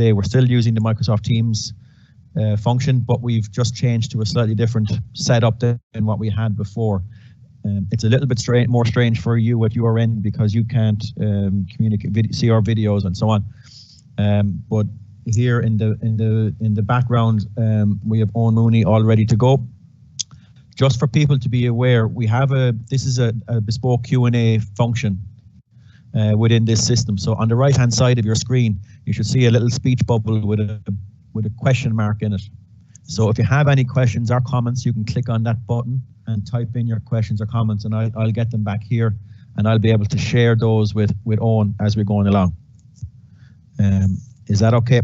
today. We're still using the Microsoft Teams function, but we've just changed to a slightly different setup than what we had before. It's a little bit more strange for you at your end because you can't communicate, see our videos and so on. But here in the background, we have Owen Mooney all ready to go. Just for people to be aware, we have this is a bespoke Q&A function within this system. So on the right hand side of your screen, you should see a little speech bubble with a question mark in it. So if you have any questions or comments, you can click on that button and type in your questions or comments, and I'll get them back here, and I'll be able to share those with Owen as we're going along. Is that okay?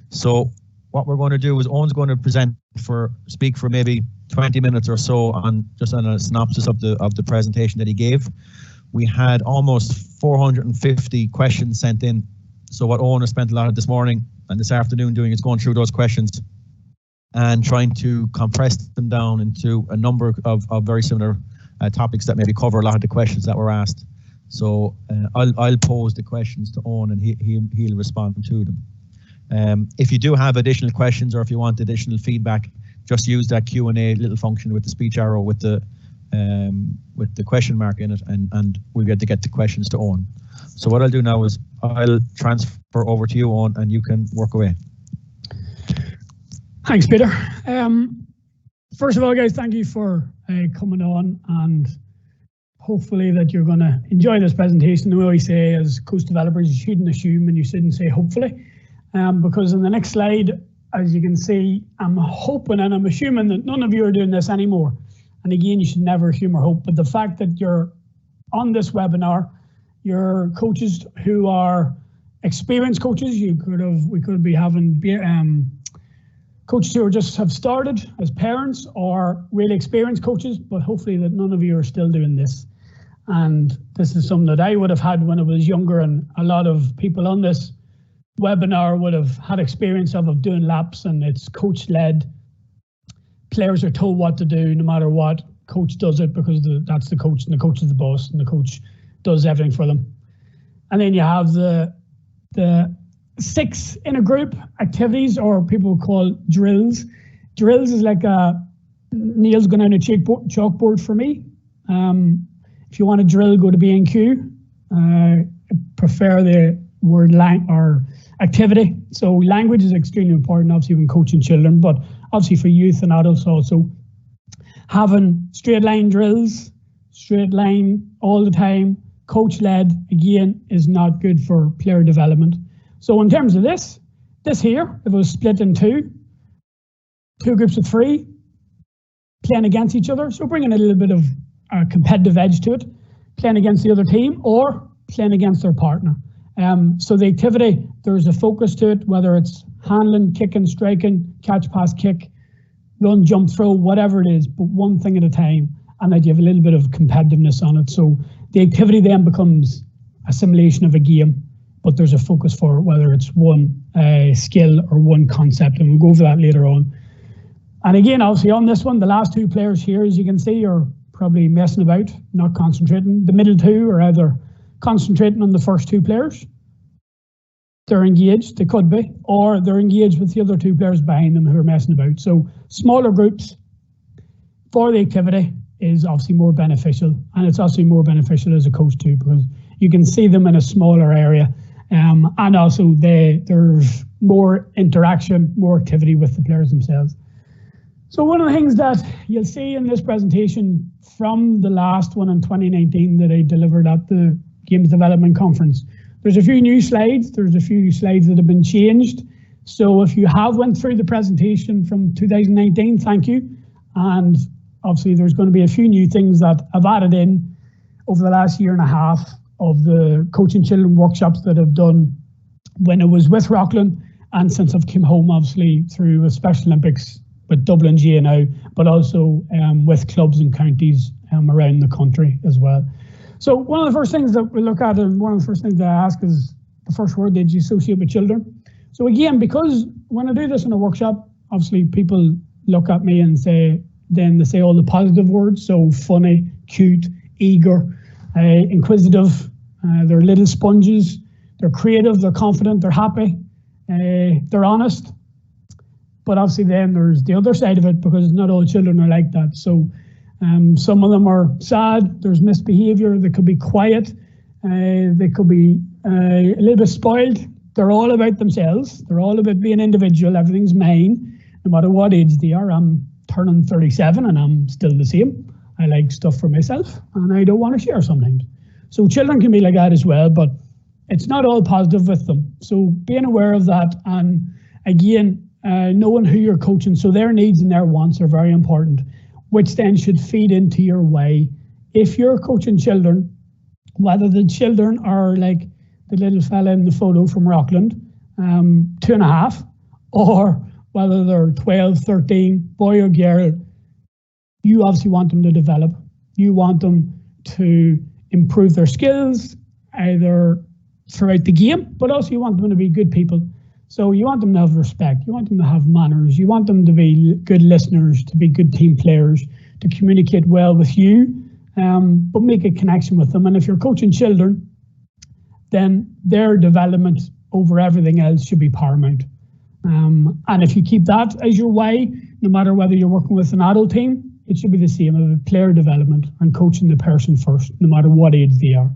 So what we're going to do is Owen's going to speak for maybe 20 minutes or so on a synopsis of the presentation that he gave. We had almost 450 questions sent in. So what Owen has spent a lot of this morning and this afternoon doing is going through those questions and trying to compress them down into a number of very similar topics that maybe cover a lot of the questions that were asked. So I'll pose the questions to Owen and he'll respond to them. If you do have additional questions or if you want additional feedback, just use that Q&A little function with the speech arrow with the question mark in it, and we'll get the questions to Owen. So what I'll do now is I'll transfer over to you, Owen, and you can work away. Thanks, Peter. First of all, guys, thank you for coming on, and hopefully that you're going to enjoy this presentation. The way we say as coach developers, you shouldn't assume and you shouldn't say hopefully, because in the next slide, as you can see, I'm hoping and I'm assuming that none of you are doing this anymore. And again, you should never assume or hope, but the fact that you're on this webinar, you're coaches who are experienced coaches. We could be having coaches who just have started as parents or really experienced coaches, but hopefully that none of you are still doing this. And this is something that I would have had when I was younger, and a lot of people on this webinar would have had experience of doing laps, and it's coach led. Players are told what to do no matter what. Coach does it because that's the coach, and the coach is the boss, and the coach does everything for them. And then you have the 6 in a group activities, or people call drills. Drills is like Neil's going on a chalkboard for me. If you want to drill, go to B&Q. Prefer the word or activity. So language is extremely important, obviously, when coaching children, but obviously for youth and adults also. Having straight line drills, straight line all the time, coach led, again, is not good for player development. So in terms of this here, if it was split in two groups of 3 playing against each other, so bringing a little bit of a competitive edge to it, playing against the other team or playing against their partner. So the activity, there's a focus to it, whether it's handling, kicking, striking, catch, pass, kick, run, jump, throw, whatever it is, but one thing at a time, and that you have a little bit of competitiveness on it. So the activity then becomes a simulation of a game, but there's a focus for it, whether it's one skill or one concept, and we'll go over that later on. And again, obviously on this one, the last 2 players here, as you can see, are probably messing about, not concentrating. The middle 2 are either concentrating on the first 2 players, they're engaged, they could be, or they're engaged with the other 2 players behind them who are messing about. So smaller groups for the activity is obviously more beneficial, and it's also more beneficial as a coach too, because you can see them in a smaller area, and also there's more interaction, more activity with the players themselves. So one of the things that you'll see in this presentation from the last one in 2019 that I delivered at the Games Development Conference, there's a few new slides, there's a few slides that have been changed. So if you have went through the presentation from 2019, thank you. And obviously there's going to be a few new things that I've added in over the last year and a half of the coaching children workshops that I've done when I was with Rockland, and since I've come home, obviously through a Special Olympics with Dublin GA now, but also with clubs and counties around the country as well. So one of the first things that we look at, and one of the first things that I ask, is the first word that you associate with children. So again, because when I do this in a workshop, obviously people look at me and they say all the positive words. So funny, cute, eager, inquisitive, they're little sponges, they're creative, they're confident, they're happy, they're honest, but obviously then there's the other side of it, because not all children are like that. So some of them are sad, there's misbehavior, they could be quiet, they could be a little bit spoiled. They're all about themselves, they're all about being individual, everything's mine, no matter what age they are. I'm turning 37 and I'm still the same. I like stuff for myself and I don't want to share sometimes. So children can be like that as well, but it's not all positive with them. So being aware of that, and again, knowing who you're coaching, so their needs and their wants are very important, which then should feed into your way. If you're coaching children, whether the children are like the little fella in the photo from Rockland, 2.5, or whether they're 12, 13, boy or girl, you obviously want them to develop. You want them to improve their skills, either throughout the game, but also you want them to be good people. So you want them to have respect, you want them to have manners, you want them to be good listeners, to be good team players, to communicate well with you, but make a connection with them. And if you're coaching children, then their development over everything else should be paramount. And if you keep that as your way, no matter whether you're working with an adult team, it should be the same of player development and coaching the person first, no matter what age they are.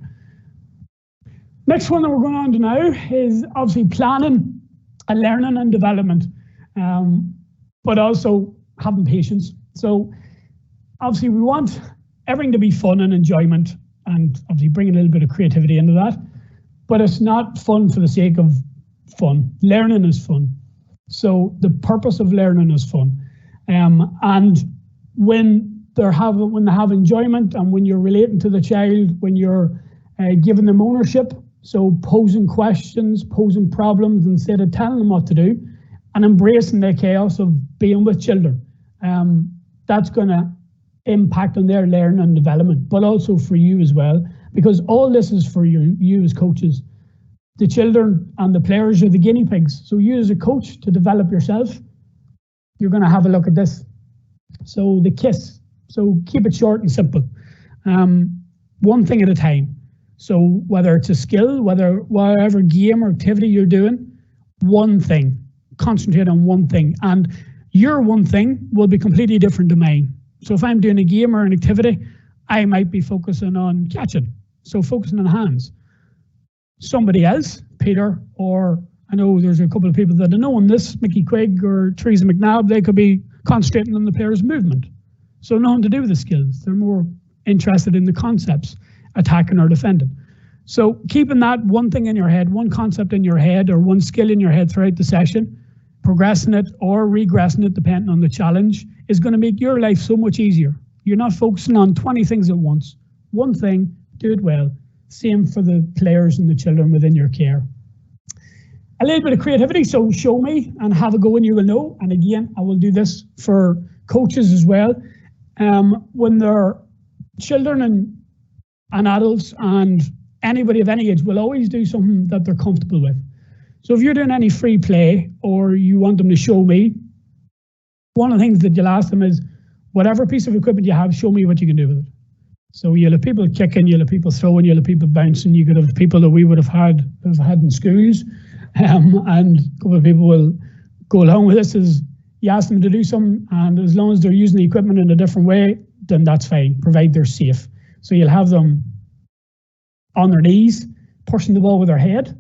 Next one that we're going on to now is obviously planning and learning and development, but also having patience. So obviously we want everything to be fun and enjoyment, and obviously bring a little bit of creativity into that, but it's not fun for the sake of fun. Learning is fun. So the purpose of learning is fun. And when they have enjoyment, and when you're relating to the child, when you're giving them ownership, so posing questions, posing problems instead of telling them what to do, and embracing the chaos of being with children, that's going to impact on their learning and development, but also for you as well, because all this is for you as coaches. The children and the players are the guinea pigs. So you as a coach, to develop yourself, you're going to have a look at this. So the KISS. So keep it short and simple. One thing at a time. So whether it's a skill, whatever game or activity you're doing, one thing. Concentrate on one thing. And your one thing will be completely different to mine. So if I'm doing a game or an activity, I might be focusing on catching. So focusing on hands. Somebody else, Peter, or I know there's a couple of people that I know on this, Mickey Quigg or Teresa McNabb, they could be concentrating on the player's movement. So nothing to do with the skills. They're more interested in the concepts, attacking or defending. So keeping that one thing in your head, one concept in your head, or one skill in your head throughout the session, progressing it or regressing it depending on the challenge, is going to make your life so much easier. You're not focusing on 20 things at once. One thing, do it well. Same for the players and the children within your care. A little bit of creativity, so show me and have a go and you will know. And again, I will do this for coaches as well. When they're children and adults and anybody of any age will always do something that they're comfortable with. So if you're doing any free play or you want them to show me, one of the things that you'll ask them is, whatever piece of equipment you have, show me what you can do with it. So you'll have people kicking, you'll have people throwing, you'll have people bouncing, you could have people that we would have had in schools, and a couple of people will go along with this. Is you ask them to do something, and as long as they're using the equipment in a different way, then that's fine, provided they're safe. So you'll have them on their knees, pushing the ball with their head,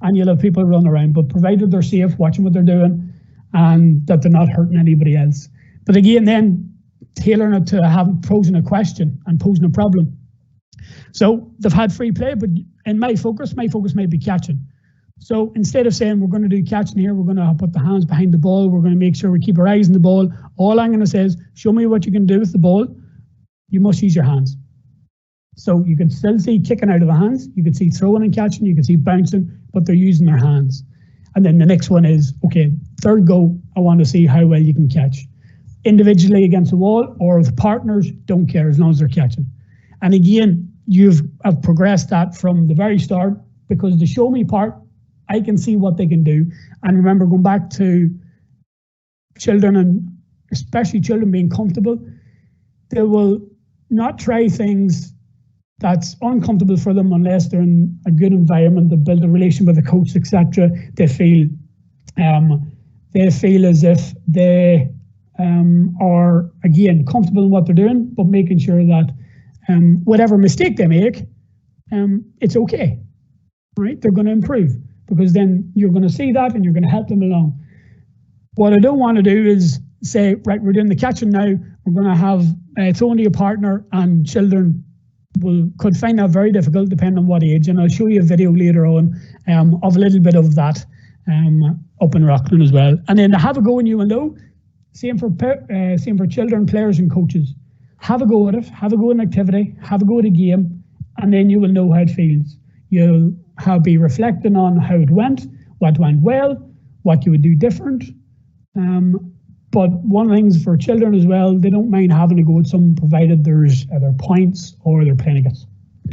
and you'll have people run around, but provided they're safe, watching what they're doing, and that they're not hurting anybody else. But again, then tailoring it to posing a question and posing a problem. So they've had free play, but in my focus might be catching. So instead of saying we're going to do catching here, we're going to put the hands behind the ball, we're going to make sure we keep our eyes on the ball, all I'm going to say is, show me what you can do with the ball. You must use your hands. So you can still see kicking out of the hands, you can see throwing and catching, you can see bouncing, but they're using their hands. And then the next one is, okay, third go, I want to see how well you can catch. Individually against the wall or with partners, don't care as long as they're catching. And again, I've progressed that from the very start, because the show me part, I can see what they can do. And remember, going back to children, and especially children being comfortable, they will not try things that's uncomfortable for them unless they're in a good environment, they build a relation with the coach, etc. They feel They feel as if they are, again, comfortable in what they're doing, but making sure that whatever mistake they make, it's okay, right? They're going to improve, because then you're going to see that and you're going to help them along. What I don't want to do is say, right, we're doing the catching now, we're going to have it's only a partner, and children could find that very difficult depending on what age. And I'll show you a video later on of a little bit of that up in Rockland as well. And then to have a go, and you will know, same for children, players and coaches. Have a go at it, have a go at an activity, have a go at a game, and then you will know how it feels. You'll be reflecting on how it went, what went well, what you would do different. But one of the things for children as well, they don't mind having to go at something, provided there's either points or they're playing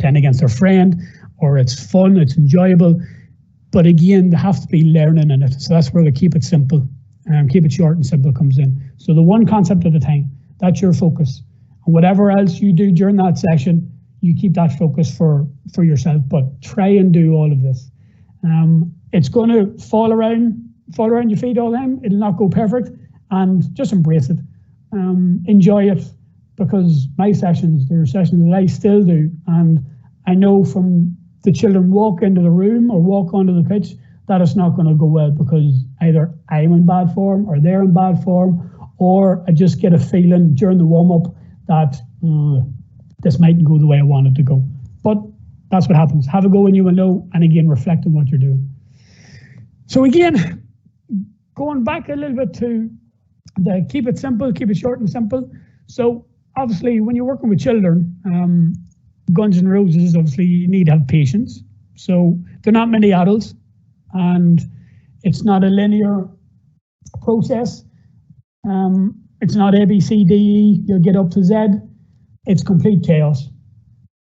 against their friend, or it's fun, it's enjoyable. But again, they have to be learning in it. So that's where the keep it simple, keep it short and simple comes in. So the one concept at a time, that's your focus. And whatever else you do during that session, you keep that focus for yourself, but try and do all of this. It's going to fall around your feet all the time. It'll not go perfect, and just embrace it. Enjoy it, because my sessions, there are sessions that I still do, and I know from the children walk into the room or walk onto the pitch that it's not going to go well, because either I'm in bad form or they're in bad form, or I just get a feeling during the warm-up that this mightn't go the way I want it to go. But that's what happens. Have a go and you will know, and again, reflect on what you're doing. So again, going back a little bit to the keep it simple, keep it short and simple. So obviously when you're working with children, Guns N' Roses, obviously you need to have patience. So there are not many adults, and it's not a linear process. It's not A, B, C, D, E, you'll get up to Z. It's complete chaos.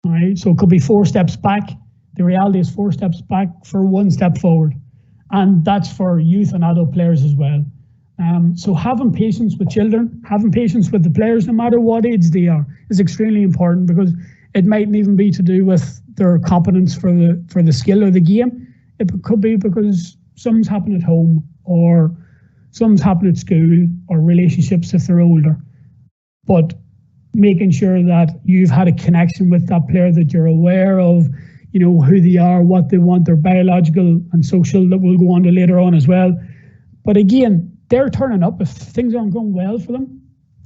All right, so it could be 4 steps back. The reality is 4 steps back for 1 step forward. And that's for youth and adult players as well. So having patience with children, having patience with the players, no matter what age they are, is extremely important, because it mightn't even be to do with their competence for the skill or the game. It could be because something's happened at home, or something's happened at school, or relationships if they're older. But making sure that you've had a connection with that player, that you're aware of, you know, who they are, what they want, their biological and social, that we'll go on to later on as well. But again, they're turning up if things aren't going well for them,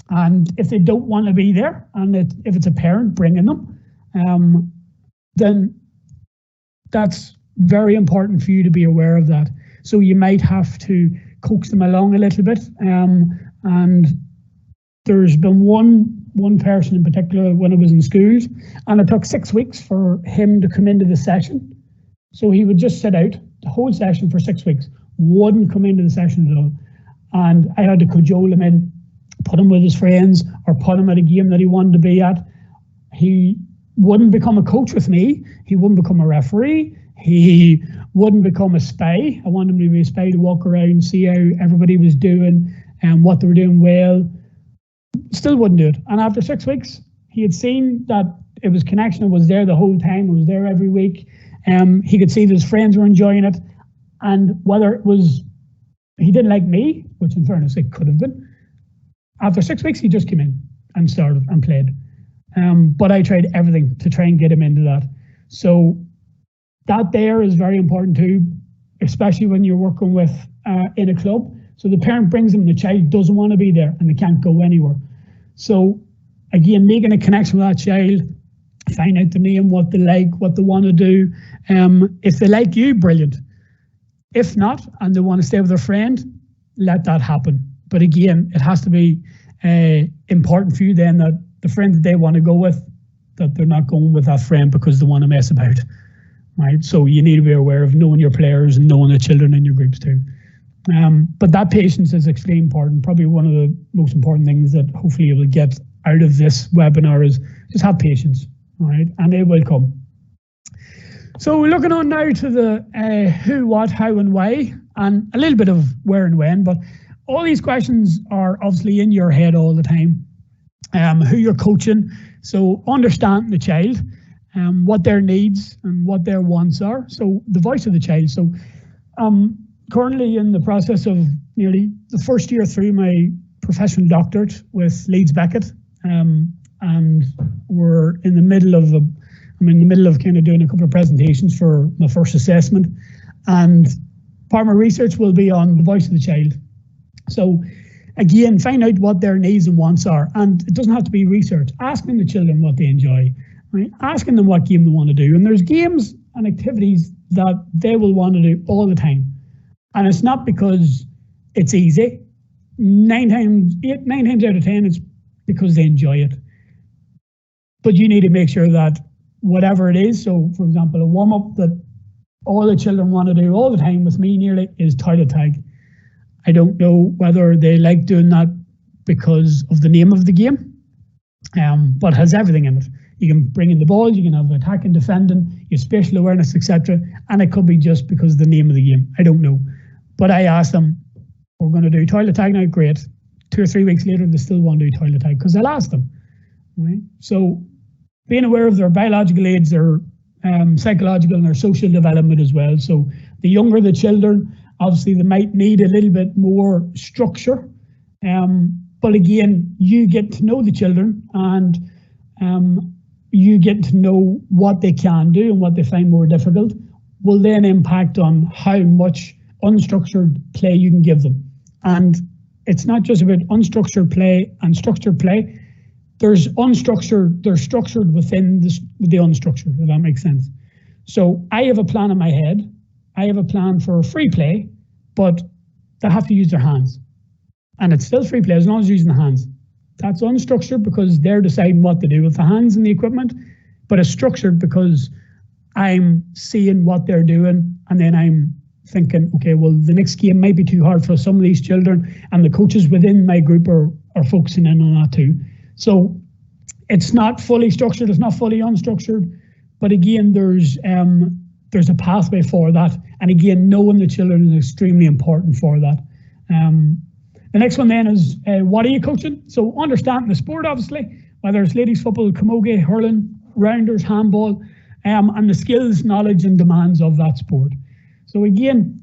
and if they don't want to be there, and if it's a parent bringing them, then that's very important for you to be aware of that. So you might have to coax them along a little bit. And there's been one person in particular when I was in schools, and it took 6 weeks for him to come into the session. So he would just sit out the whole session for 6 weeks, wouldn't come into the session at all. And I had to cajole him in, put him with his friends, or put him at a game that he wanted to be at. He wouldn't become a coach with me. He wouldn't become a referee. He wouldn't become a spy. I wanted him to be a spy, to walk around, see how everybody was doing and what they were doing well. Still wouldn't do it. And after 6 weeks, he had seen that it was connection. It was there the whole time. It was there every week. He could see that his friends were enjoying it. And whether it was he didn't like me, which in fairness it could have been, after 6 weeks he just came in and started and played. But I tried everything to try and get him into that. So that there is very important too, especially when you're working with in a club. So the parent brings them, the child doesn't want to be there and they can't go anywhere. So again, making a connection with that child, find out the name, what they like, what they want to do. If they like you, brilliant. If not, and they want to stay with their friend, let that happen. But again, it has to be important for you then that the friend that they want to go with, that they're not going with that friend because they want to mess about, right? So you need to be aware of knowing your players and knowing the children in your groups too. But that patience is extremely important. Probably one of the most important things that hopefully you will get out of this webinar is just have patience, all right? And it will come. So we're looking on now to the who, what, how and why, and a little bit of where and when, but all these questions are obviously in your head all the time. Who you're coaching, so understand the child, what their needs and what their wants are. So the voice of the child. So currently in the process of nearly the first year through my professional doctorate with Leeds Beckett, and we're in the middle of kind of doing a couple of presentations for my first assessment, and part of my research will be on the voice of the child. So again, find out what their needs and wants are, and it doesn't have to be research. Asking the children what they enjoy, right? Asking them what game they want to do, and there's games and activities that they will want to do all the time, and it's not because it's easy. 9 times out of 10, it's because they enjoy it. But you need to make sure that whatever it is, so for example, a warm-up that all the children want to do all the time with me nearly is toilet tag. I don't know whether they like doing that because of the name of the game, but has everything in it. You can bring in the ball, you can have attacking, defending, your spatial awareness, etc. And it could be just because of the name of the game. I don't know. But I asked them, we're going to do toilet tag now, great. 2 or 3 weeks later, they still want to do toilet tag because I'll ask them. Right? So being aware of their biological age, their psychological and their social development as well. So the younger the children, obviously they might need a little bit more structure. But again, you get to know the children, and you get to know what they can do and what they find more difficult will then impact on how much unstructured play you can give them. And it's not just about unstructured play and structured play. There's unstructured, they're structured within the unstructured, if that makes sense. So I have a plan in my head. I have a plan for free play, but they have to use their hands. And it's still free play as long as they're using the hands. That's unstructured because they're deciding what to do with the hands and the equipment, but it's structured because I'm seeing what they're doing, and then I'm thinking, okay, well, the next game might be too hard for some of these children, and the coaches within my group are focusing in on that too. So it's not fully structured, it's not fully unstructured, but again, there's a pathway for that. And again, knowing the children is extremely important for that. The next one then is, what are you coaching? So understanding the sport, obviously, whether it's ladies football, camogie, hurling, rounders, handball, and the skills, knowledge and demands of that sport. So again,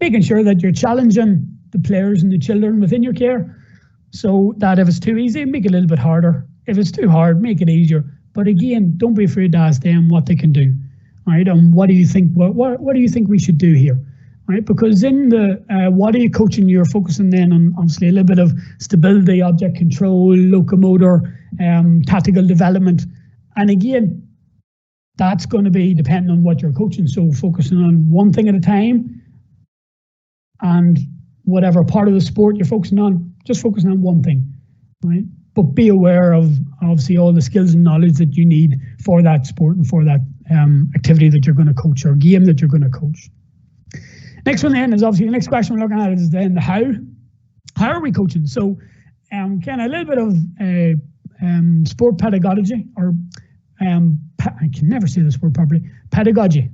making sure that you're challenging the players and the children within your care, so that if it's too easy, make it a little bit harder. If it's too hard, make it easier. But again, don't be afraid to ask them what they can do. Right? And what do you think? What do you think we should do here? Right? Because in the what are you coaching, you're focusing then on obviously a little bit of stability, object control, locomotor, tactical development. And again, that's going to be depending on what you're coaching. So focusing on one thing at a time, and whatever part of the sport you're focusing on, just focusing on one thing, right? But be aware of obviously all the skills and knowledge that you need for that sport and for that activity that you're going to coach or game that you're going to coach. Next one then is obviously the next question we're looking at is then the how. How are we coaching? So kind of a little bit of sport pedagogy, or I can never say this word properly, pedagogy.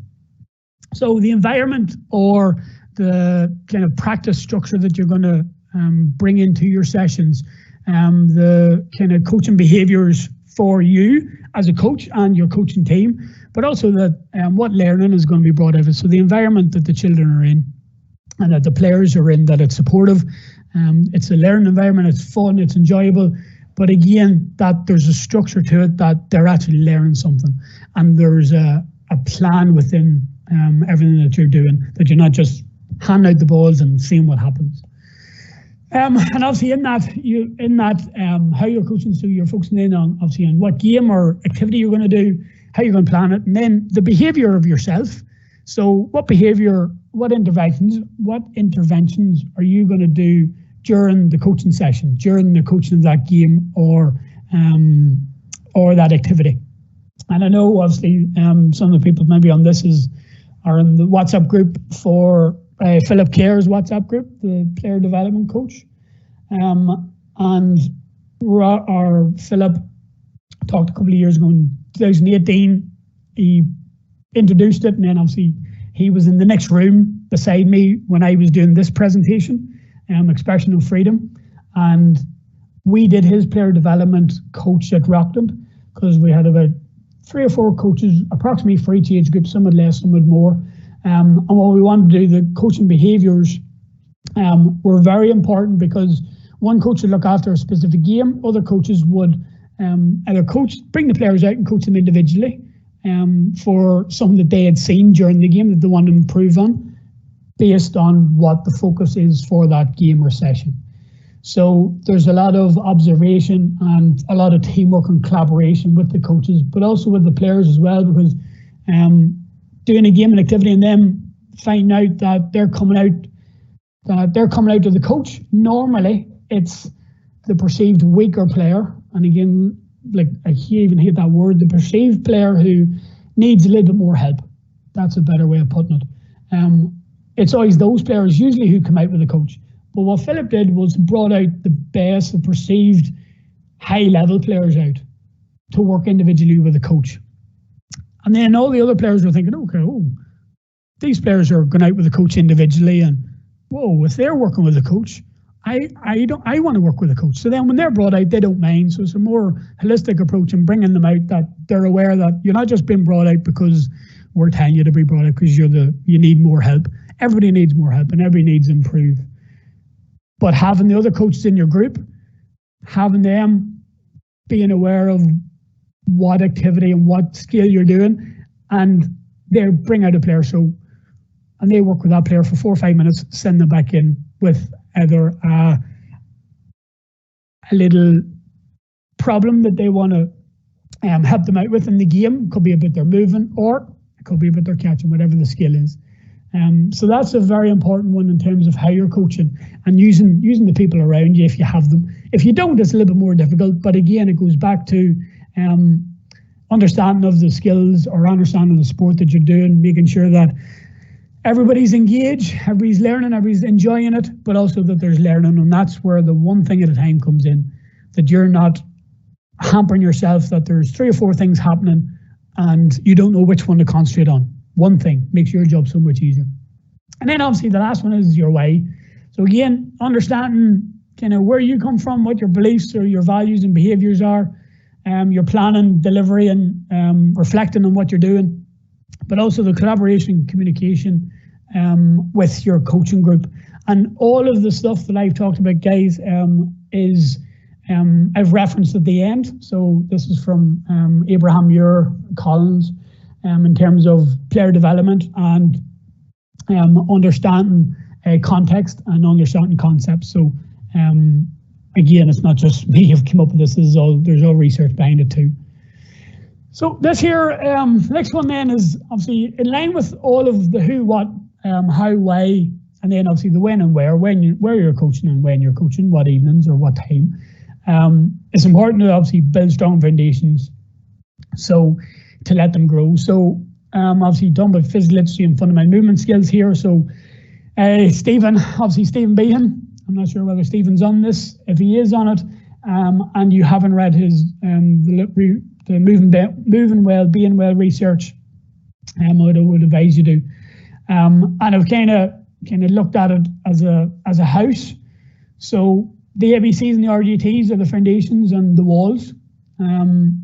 So the environment or the kind of practice structure that you're going to bring into your sessions, the kind of coaching behaviours for you as a coach and your coaching team, but also that what learning is going to be brought out of it. So the environment that the children are in and that the players are in, that it's supportive, it's a learning environment, it's fun, it's enjoyable, but again, that there's a structure to it, that they're actually learning something, and there's a plan within everything that you're doing, that you're not just handing out the balls and seeing what happens. And obviously in that how you're coaching, so you're focusing in on obviously on what game or activity you're going to do, how you're going to plan it, and then the behaviour of yourself. So what behaviour, what interventions are you going to do during the coaching session, during the coaching of that game or that activity? And I know obviously some of the people maybe on this are in the WhatsApp group for Philip Kerr's WhatsApp group, the player development coach. And our Philip talked a couple of years ago in 2018, he introduced it, and then obviously he was in the next room beside me when I was doing this presentation, Expression of Freedom. And we did his player development coach at Rockland, because we had about 3 or 4 coaches, approximately for each age group, some had less, some had more. And what we want to do, the coaching behaviours were very important, because one coach would look after a specific game, other coaches would either bring the players out and coach them individually for something that they had seen during the game that they want to improve on, based on what the focus is for that game or session. So there's a lot of observation and a lot of teamwork and collaboration with the coaches, but also with the players as well, because doing a game and activity and then finding out that they're coming out to the coach. Normally it's the perceived weaker player, and again, like I even hate that word, the perceived player who needs a little bit more help. That's a better way of putting it. It's always those players usually who come out with the coach. But what Philip did was brought out the best, the perceived high-level players out to work individually with the coach. And then all the other players were thinking, okay, these players are going out with the coach individually, and if they're working with the coach, I want to work with the coach. So then when they're brought out, they don't mind. So it's a more holistic approach in bringing them out, that they're aware that you're not just being brought out because we're telling you to be brought out because you need more help. Everybody needs more help and everybody needs to improve. But having the other coaches in your group, having them being aware of what activity and what skill you're doing, and they bring out a player, and they work with that player for 4 or 5 minutes, send them back in with either a little problem that they want to help them out with in the game. It could be about their moving, or it could be about their catching, whatever the skill is. So that's a very important one in terms of how you're coaching and using the people around you if you have them. If you don't, it's a little bit more difficult. But again, it goes back to understanding of the skills or understanding of the sport that you're doing, making sure that everybody's engaged, everybody's learning, everybody's enjoying it, but also that there's learning. And that's where the one thing at a time comes in, that you're not hampering yourself, that there's 3 or 4 things happening and you don't know which one to concentrate on. One thing makes your job so much easier. And then obviously the last one is your why. So again, understanding kind of where you come from, what your beliefs or your values and behaviours are, your planning, delivery, and reflecting on what you're doing, but also the collaboration and communication with your coaching group. And all of the stuff that I've talked about, guys, is I've referenced at the end. So this is from Abraham Muir Collins, in terms of player development and understanding context and understanding concepts. So again, it's not just me who've come up with this. There's all research behind it too. So this here, next one then is obviously in line with all of the who, what, how, why, and then obviously the when and where you're coaching and when you're coaching, what evenings or what time. It's important to obviously build strong foundations, so to let them grow. So obviously done with physical literacy and fundamental movement skills here. So Stephen Behan, I'm not sure whether Stephen's on this. If he is on it, and you haven't read his the moving well, being well research, I would advise you to. And I've kind of looked at it as a house. So the ABCs and the RGTs are the foundations and the walls, and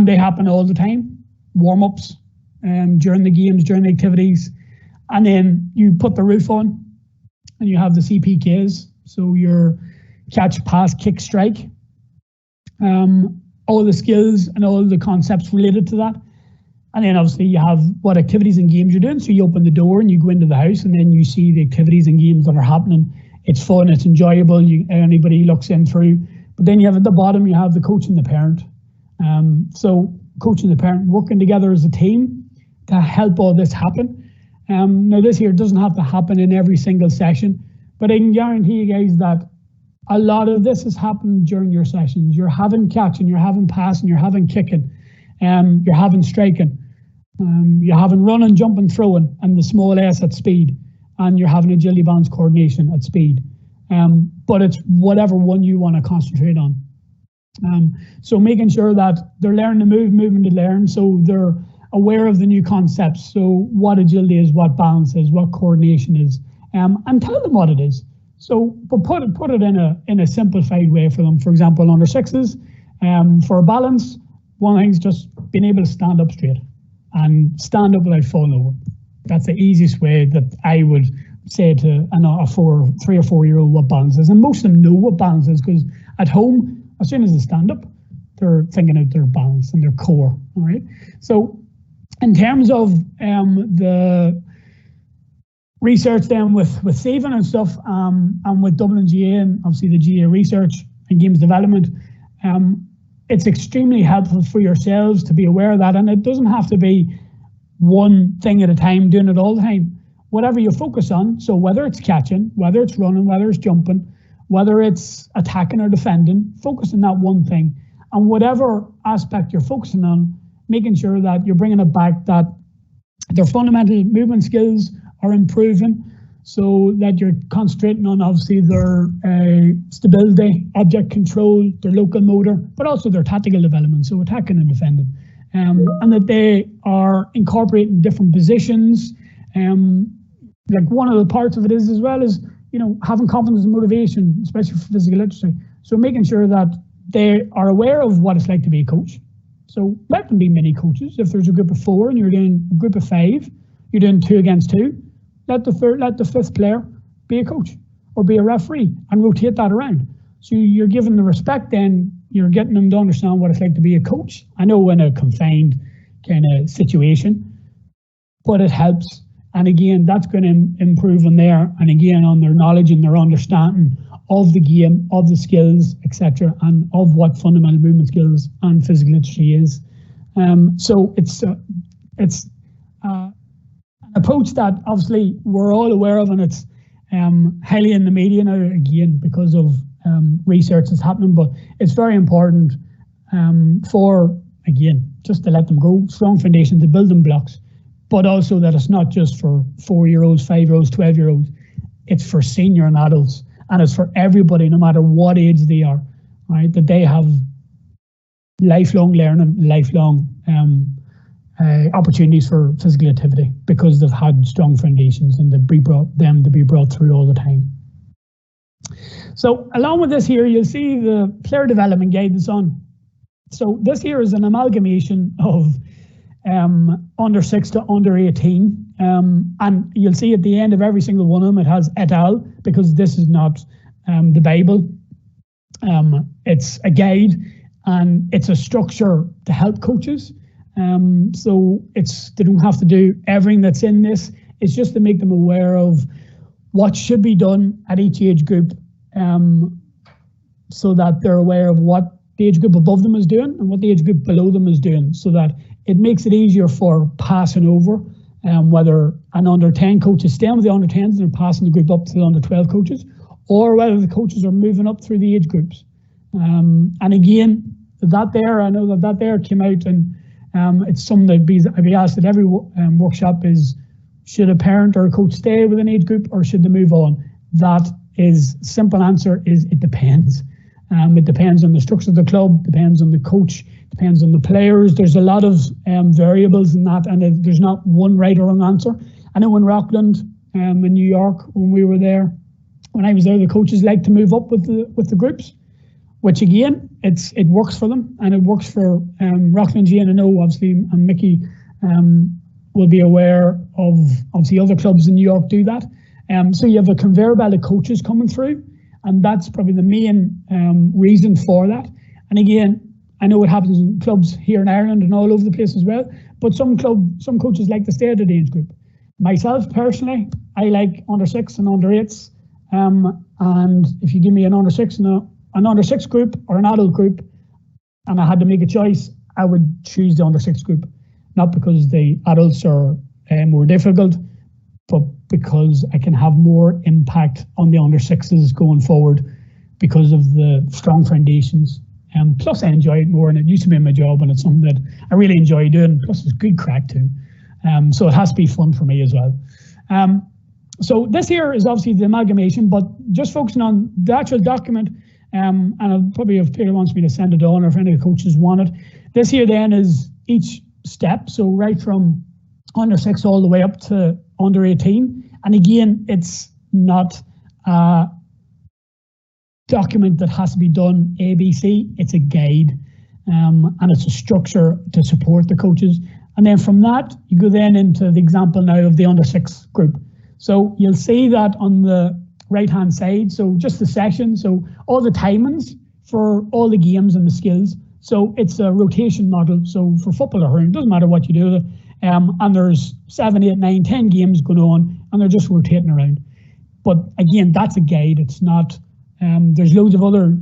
they happen all the time. Warm-ups, during the games, during the activities, and then you put the roof on, and you have the CPKs. So your catch, pass, kick, strike, all the skills and all the concepts related to that. And then obviously you have what activities and games you're doing. So you open the door and you go into the house, and then you see the activities and games that are happening. It's fun, it's enjoyable, anybody looks in through. But then you have at the bottom, you have the coach and the parent. So coach and the parent working together as a team to help all this happen. Now this here doesn't have to happen in every single session, but I can guarantee you guys that a lot of this is happening during your sessions. You're having catching, you're having passing, you're having kicking, you're having striking, you're having running, jumping, throwing, and the small S at speed, and you're having agility, balance, coordination at speed. But it's whatever one you want to concentrate on. So making sure that they're learning to move, moving to learn, so they're aware of the new concepts. So what agility is, what balance is, what coordination is, and tell them what it is. So, but put it in a simplified way for them. For example, under sixes, for balance, one thing's just being able to stand up straight and stand up without falling over. That's the easiest way that I would say to a 3 or 4 year old what balance is. And most of them know what balance is, because at home, as soon as they stand up, they're thinking out their balance and their core. All right. So in terms of the research then with Stephen and stuff, and with Dublin GA and obviously the GA research and games development, it's extremely helpful for yourselves to be aware of that. And it doesn't have to be one thing at a time, doing it all the time. Whatever you focus on, so whether it's catching, whether it's running, whether it's jumping, whether it's attacking or defending, focus on that one thing. And whatever aspect you're focusing on, making sure that you're bringing it back, that their fundamental movement skills are improving, so that you're concentrating on obviously their stability, object control, their local motor, but also their tactical development, so attacking and defending. And that they are incorporating different positions. Like one of the parts of it is as well as, having confidence and motivation, especially for physical literacy. So making sure that they are aware of what it's like to be a coach. So let them be mini coaches. If there's a group of 4 and you're doing a group of 5, you're doing 2 against 2. Let the 5th player be a coach or be a referee and rotate that around. So you're giving the respect, then you're getting them to understand what it's like to be a coach. I know in a confined kind of situation, but it helps. And again, that's going to improve on there, and again on their knowledge and their understanding of the game, of the skills, etc., and of what fundamental movement skills and physical literacy is. So it's an approach that obviously we're all aware of, and it's highly in the media now, again because of research that's happening. But it's very important for, again, just to let them go, strong foundation, the building blocks. But also that it's not just for 4-year-olds, 5-year-olds, 12-year-olds. It's for senior and adults, and it's for everybody, no matter what age they are. Right? That they have lifelong learning, lifelong opportunities for physical activity, because they've had strong foundations and they've to be brought through all the time. So along with this here, you'll see the player development guide that's on. So this here is an amalgamation of under 6 to under 18, and you'll see at the end of every single one of them it has et al, because this is not the Bible. It's a guide, and it's a structure to help coaches. So they don't have to do everything that's in this. It's just to make them aware of what should be done at each age group, so that they're aware of what the age group above them is doing and what the age group below them is doing, so that it makes it easier for passing over, whether an under 10 coach is staying with the under 10s and they're passing the group up to the under 12 coaches, or whether the coaches are moving up through the age groups. And again, I know that there came out, and it's something that I'd be asked at every workshop is, should a parent or a coach stay with an age group or should they move on? That is, simple answer is, it depends. It depends on the structure of the club, depends on the coach, depends on the players. There's a lot of variables in that, and there's not one right or wrong answer. I know in Rockland, in New York, when we were there, when I was there, the coaches like to move up with the groups, which again, it works for them, and it works for Rockland G. And I know obviously, and Mickey will be aware of obviously other clubs in New York do that. So you have a conveyor belt of coaches coming through, and that's probably the main reason for that. And again, I know it happens in clubs here in Ireland and all over the place as well, but some coaches like to stay at the age group. Myself personally, I like under 6 and under 8s, and if you give me an under 6 and an under 6 group or an adult group, and I had to make a choice, I would choose the under 6 group, not because the adults are more difficult, but because I can have more impact on the under 6s going forward because of the strong foundations. Plus I enjoy it more, and it used to be my job, and it's something that I really enjoy doing. Plus it's good crack too. So it has to be fun for me as well. So this here is obviously the amalgamation, but just focusing on the actual document, and I'll probably, if Peter wants me to send it on, or if any of the coaches want it. This here then is each step, so right from under 6 all the way up to under 18. And again, it's not a document that has to be done ABC, it's a guide, and it's a structure to support the coaches. And then from that, you go then into the example now of the under-6 group. So you'll see that on the right-hand side, so just the session, so all the timings for all the games and the skills. So it's a rotation model. So for football or hurling, doesn't matter what you do with it. And there's 7, 8, 9, 10 games going on, and they're just rotating around. But again, that's a guide. It's not, there's loads of other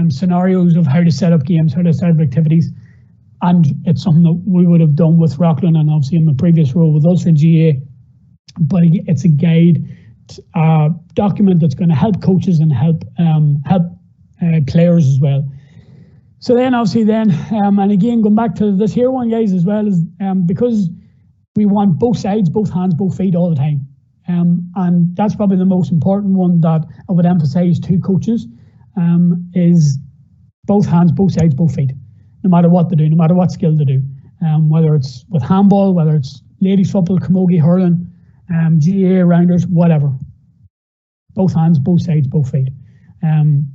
scenarios of how to set up games, how to set up activities. And it's something that we would have done with Rockland and obviously in my previous role with Ulster GA. But it's a guide, document that's going to help coaches and help players as well. So then obviously then, and again, going back to this here one, guys, as well, is because we want both sides, both hands, both feet all the time. And that's probably the most important one that I would emphasize to coaches, is both hands, both sides, both feet, no matter what they do, no matter what skill they do, whether it's with handball, whether it's ladies football, camogie, hurling, GA, rounders, whatever. Both hands, both sides, both feet.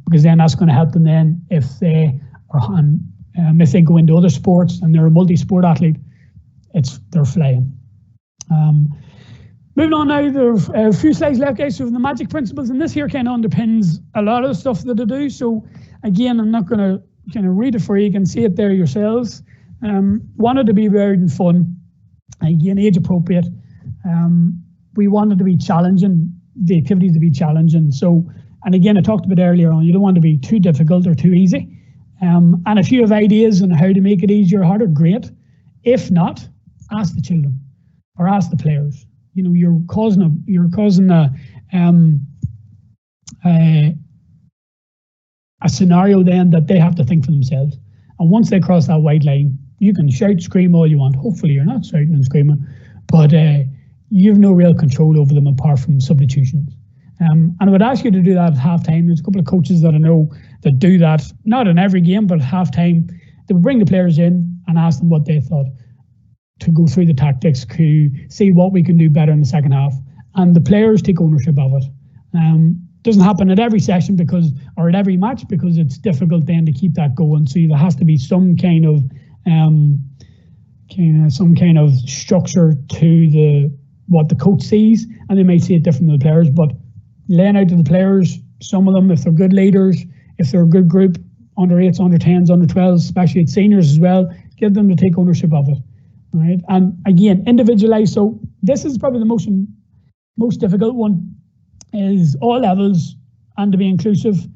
Because then that's going to help them then if they go into other sports and they're a multi-sport athlete, they're flying. Moving on now, there are a few slides left, guys, so the magic principles, and this here kind of underpins a lot of the stuff that I do. So again, I'm not going to kind of read it for you. You can see it there yourselves. Wanted to be varied and fun. Again, age appropriate. We wanted to be challenging, the activities to be challenging. So, and again, I talked about earlier on, you don't want to be too difficult or too easy. And if you have ideas on how to make it easier or harder, great. If not, ask the children or ask the players. You know, you're causing a scenario then that they have to think for themselves. And once they cross that white line, you can shout, scream all you want. Hopefully you're not shouting and screaming, but you have no real control over them apart from substitutions. And I would ask you to do that at halftime. There's a couple of coaches that I know that do that, not in every game, but at halftime. They would bring the players in and ask them what they thought, to go through the tactics, to see what we can do better in the second half. And the players take ownership of it. Doesn't happen at every session or at every match, because it's difficult then to keep that going. So there has to be some kind of structure to what the coach sees, and they may see it different than the players. But laying out to the players, some of them, if they're good leaders, if they're a good group, under 8s, under 10s, under 12s, especially at seniors as well, get them to take ownership of it. Right, and again, individualize. So this is probably the most difficult one, is all levels and to be inclusive,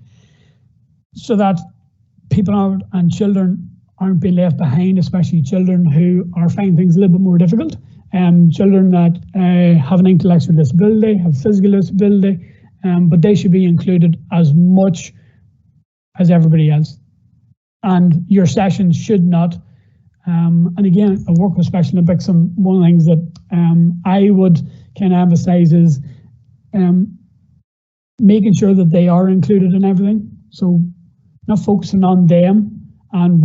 so that people and children aren't being left behind, especially children who are finding things a little bit more difficult. Children that have an intellectual disability, have physical disability, but they should be included as much as everybody else. And your sessions should not. And again, I work with Special Olympics, and one of the things that I would kind of emphasize is making sure that they are included in everything. So not focusing on them and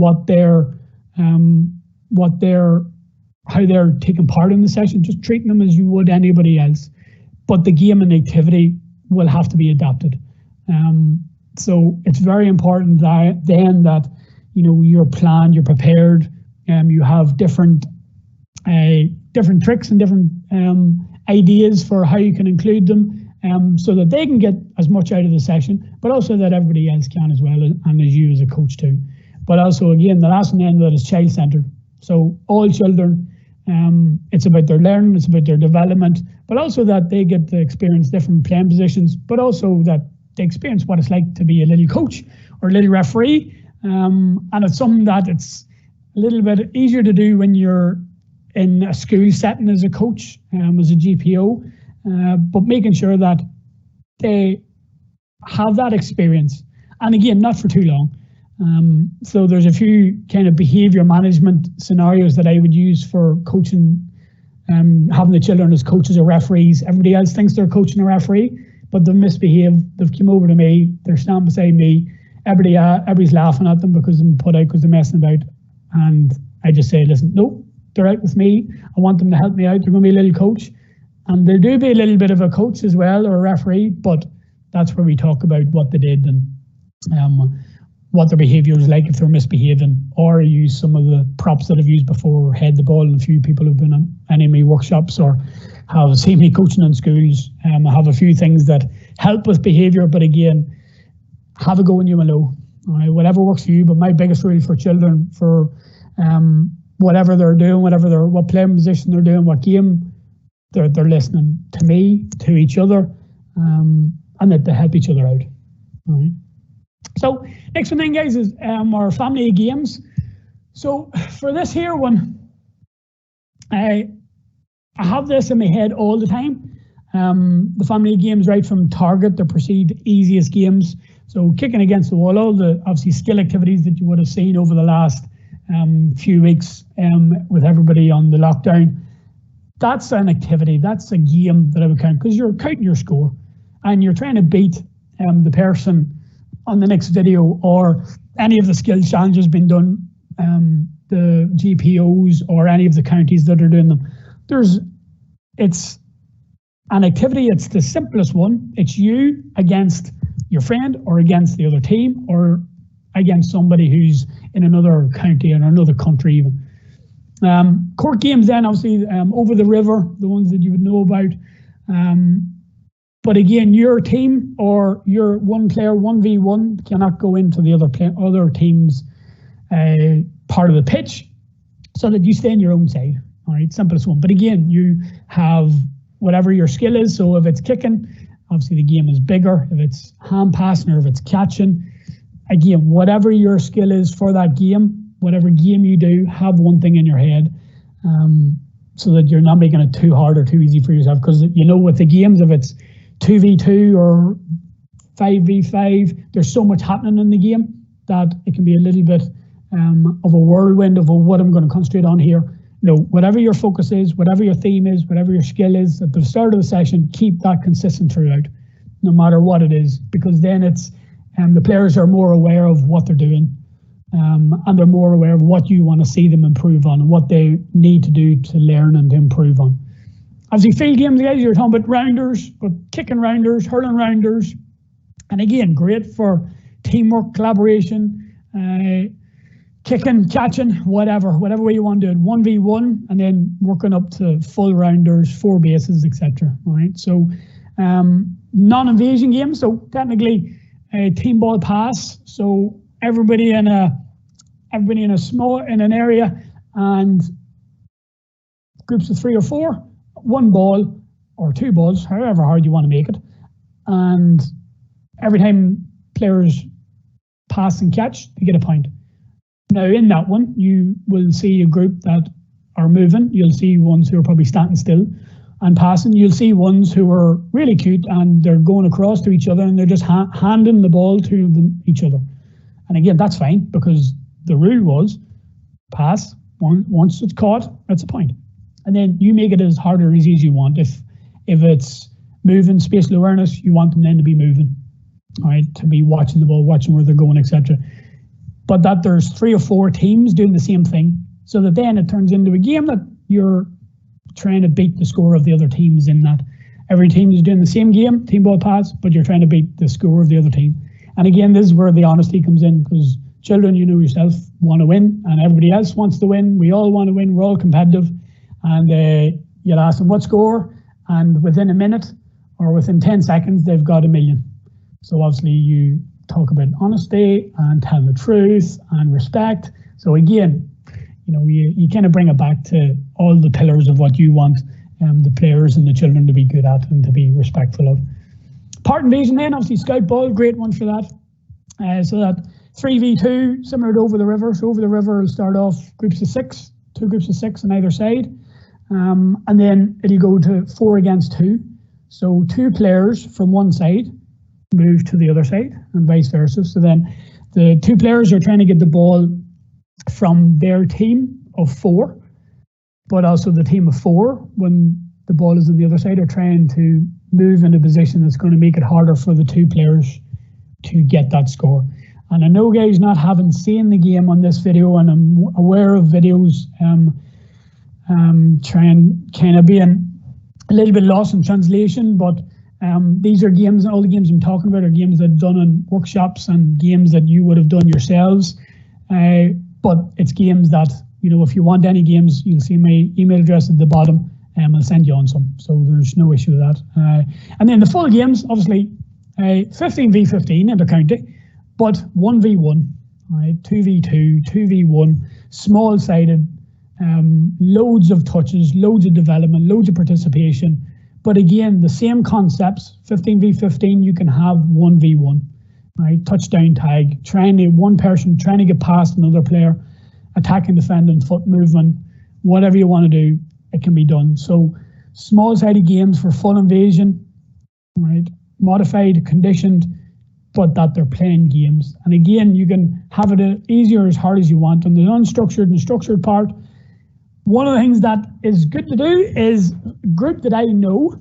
how they're taking part in the session, just treating them as you would anybody else. But the game and the activity will have to be adapted. So it's very important that you know, you're planned, you're prepared. You have different tricks and different ideas for how you can include them, so that they can get as much out of the session, but also that everybody else can as well, and as you as a coach too. But also, again, the last one end of that is child-centered. So all children, it's about their learning, it's about their development, but also that they get to experience different playing positions, but also that they experience what it's like to be a little coach or a little referee. And it's something that it's a little bit easier to do when you're in a school setting as a coach, as a GPO, but making sure that they have that experience. And again, not for too long. So there's a few kind of behavior management scenarios that I would use for coaching, having the children as coaches or referees. Everybody else thinks they're coaching a referee, but they've misbehaved. They've come over to me, they're standing beside me. Everybody's laughing at them because they're put out because they're messing about. And I just say, listen, no, they're out with me. I want them to help me out. They're going to be a little coach. And they do be a little bit of a coach as well, or a referee, but that's where we talk about what they did and what their behaviour is like if they're misbehaving, or use some of the props that I've used before, head the ball, and a few people have been on any of my workshops or have seen me coaching in schools. I have a few things that help with behaviour, but again, have a go when you will know. All right, whatever works for you, but my biggest rule for children, for whatever they're doing, what playing position they're doing, what game, they're listening to me, to each other, and that they help each other out. All right. So next one then, guys, is our family of games. So for this here one, I have this in my head all the time. The family of games, right from target, the perceived easiest games. So kicking against the wall, all the obviously skill activities that you would have seen over the last few weeks with everybody on the lockdown. That's an activity, that's a game that I would count, because you're counting your score and you're trying to beat the person on the next video, or any of the skill challenges being done, the GPOs or any of the counties that are doing them. It's an activity, it's the simplest one. It's you against your friend, or against the other team, or against somebody who's in another county or another country even. Court games then, obviously, over the river, the ones that you would know about. But again, your team or your one player 1v1 cannot go into the other team's part of the pitch, so that you stay on your own side. All right, simplest one. But again, you have whatever your skill is. So if it's kicking, obviously the game is bigger. If it's hand passing or if it's catching, again, whatever your skill is for that game, whatever game you do, have one thing in your head, so that you're not making it too hard or too easy for yourself. Because you know, with the games, if it's 2v2 or 5v5, there's so much happening in the game that it can be a little bit of a whirlwind of what I'm going to concentrate on here. No, whatever your focus is, whatever your theme is, whatever your skill is, at the start of the session, keep that consistent throughout, no matter what it is, because then it's the players are more aware of what they're doing, and they're more aware of what you want to see them improve on and what they need to do to learn and to improve on. Obviously, field games, guys, you're talking about rounders, but kicking rounders, hurling rounders, and again, great for teamwork, collaboration, kicking, catching, whatever way you want to do it, 1v1, and then working up to full rounders, 4 bases, etc. All right, so non-invasion games, so technically a team ball pass, so everybody in an area, and groups of 3 or 4, 1 ball or 2 balls, however hard you want to make it, and every time players pass and catch, they get a point. Now in that one, you will see a group that are moving. You'll see ones who are probably standing still and passing. You'll see ones who are really cute and they're going across to each other and they're just handing the ball to each other. And again, that's fine, because the rule was pass. Once it's caught, that's a point. And then you make it as hard or easy as you want. If it's moving, spatial awareness, you want them then to be moving, all right, to be watching the ball, watching where they're going, etc. But that there's 3 or 4 teams doing the same thing, so that then it turns into a game that you're trying to beat the score of the other teams in that. Every team is doing the same game, team ball pass, but you're trying to beat the score of the other team. And again, this is where the honesty comes in, because children, you know yourself, want to win, and everybody else wants to win. We all want to win. We're all competitive. And you'll ask them what score, and within a minute or within 10 seconds, they've got 1 million. So obviously you talk about honesty and telling the truth and respect. So again, you know, you kind of bring it back to all the pillars of what you want the players and the children to be good at and to be respectful of. Part invasion then, obviously scout ball, great one for that. So that 3v2, similar to over the river. So over the river will start off groups of 6, 2 groups of 6 on either side. And then it'll go to 4 against 2. So 2 players from one side move to the other side and vice versa. So then the 2 players are trying to get the ball from their team of 4, but also the team of 4, when the ball is on the other side, are trying to move in a position that's going to make it harder for the 2 players to get that score. And I know, guys, not having seen the game on this video, and I'm aware of videos trying kind of being a little bit lost in translation, but These are games, all the games I'm talking about are games that I've done in workshops and games that you would have done yourselves. But it's games that, if you want any games, you'll see my email address at the bottom, and I'll send you on some. So there's no issue with that. And then the full games, obviously, 15v15 in the county, but 1v1, right? 2v2, 2v1, small-sided, loads of touches, loads of development, loads of participation. But again, the same concepts, 15v15, you can have 1v1, right? Touchdown tag, one person trying to get past another player, attacking, defending, foot movement, whatever you want to do, it can be done. So small-sided games for full invasion, right? Modified, conditioned, but that they're playing games. And again, you can have it easier or as hard as you want. On the unstructured and structured part, one of the things that is good to do is a group that I know,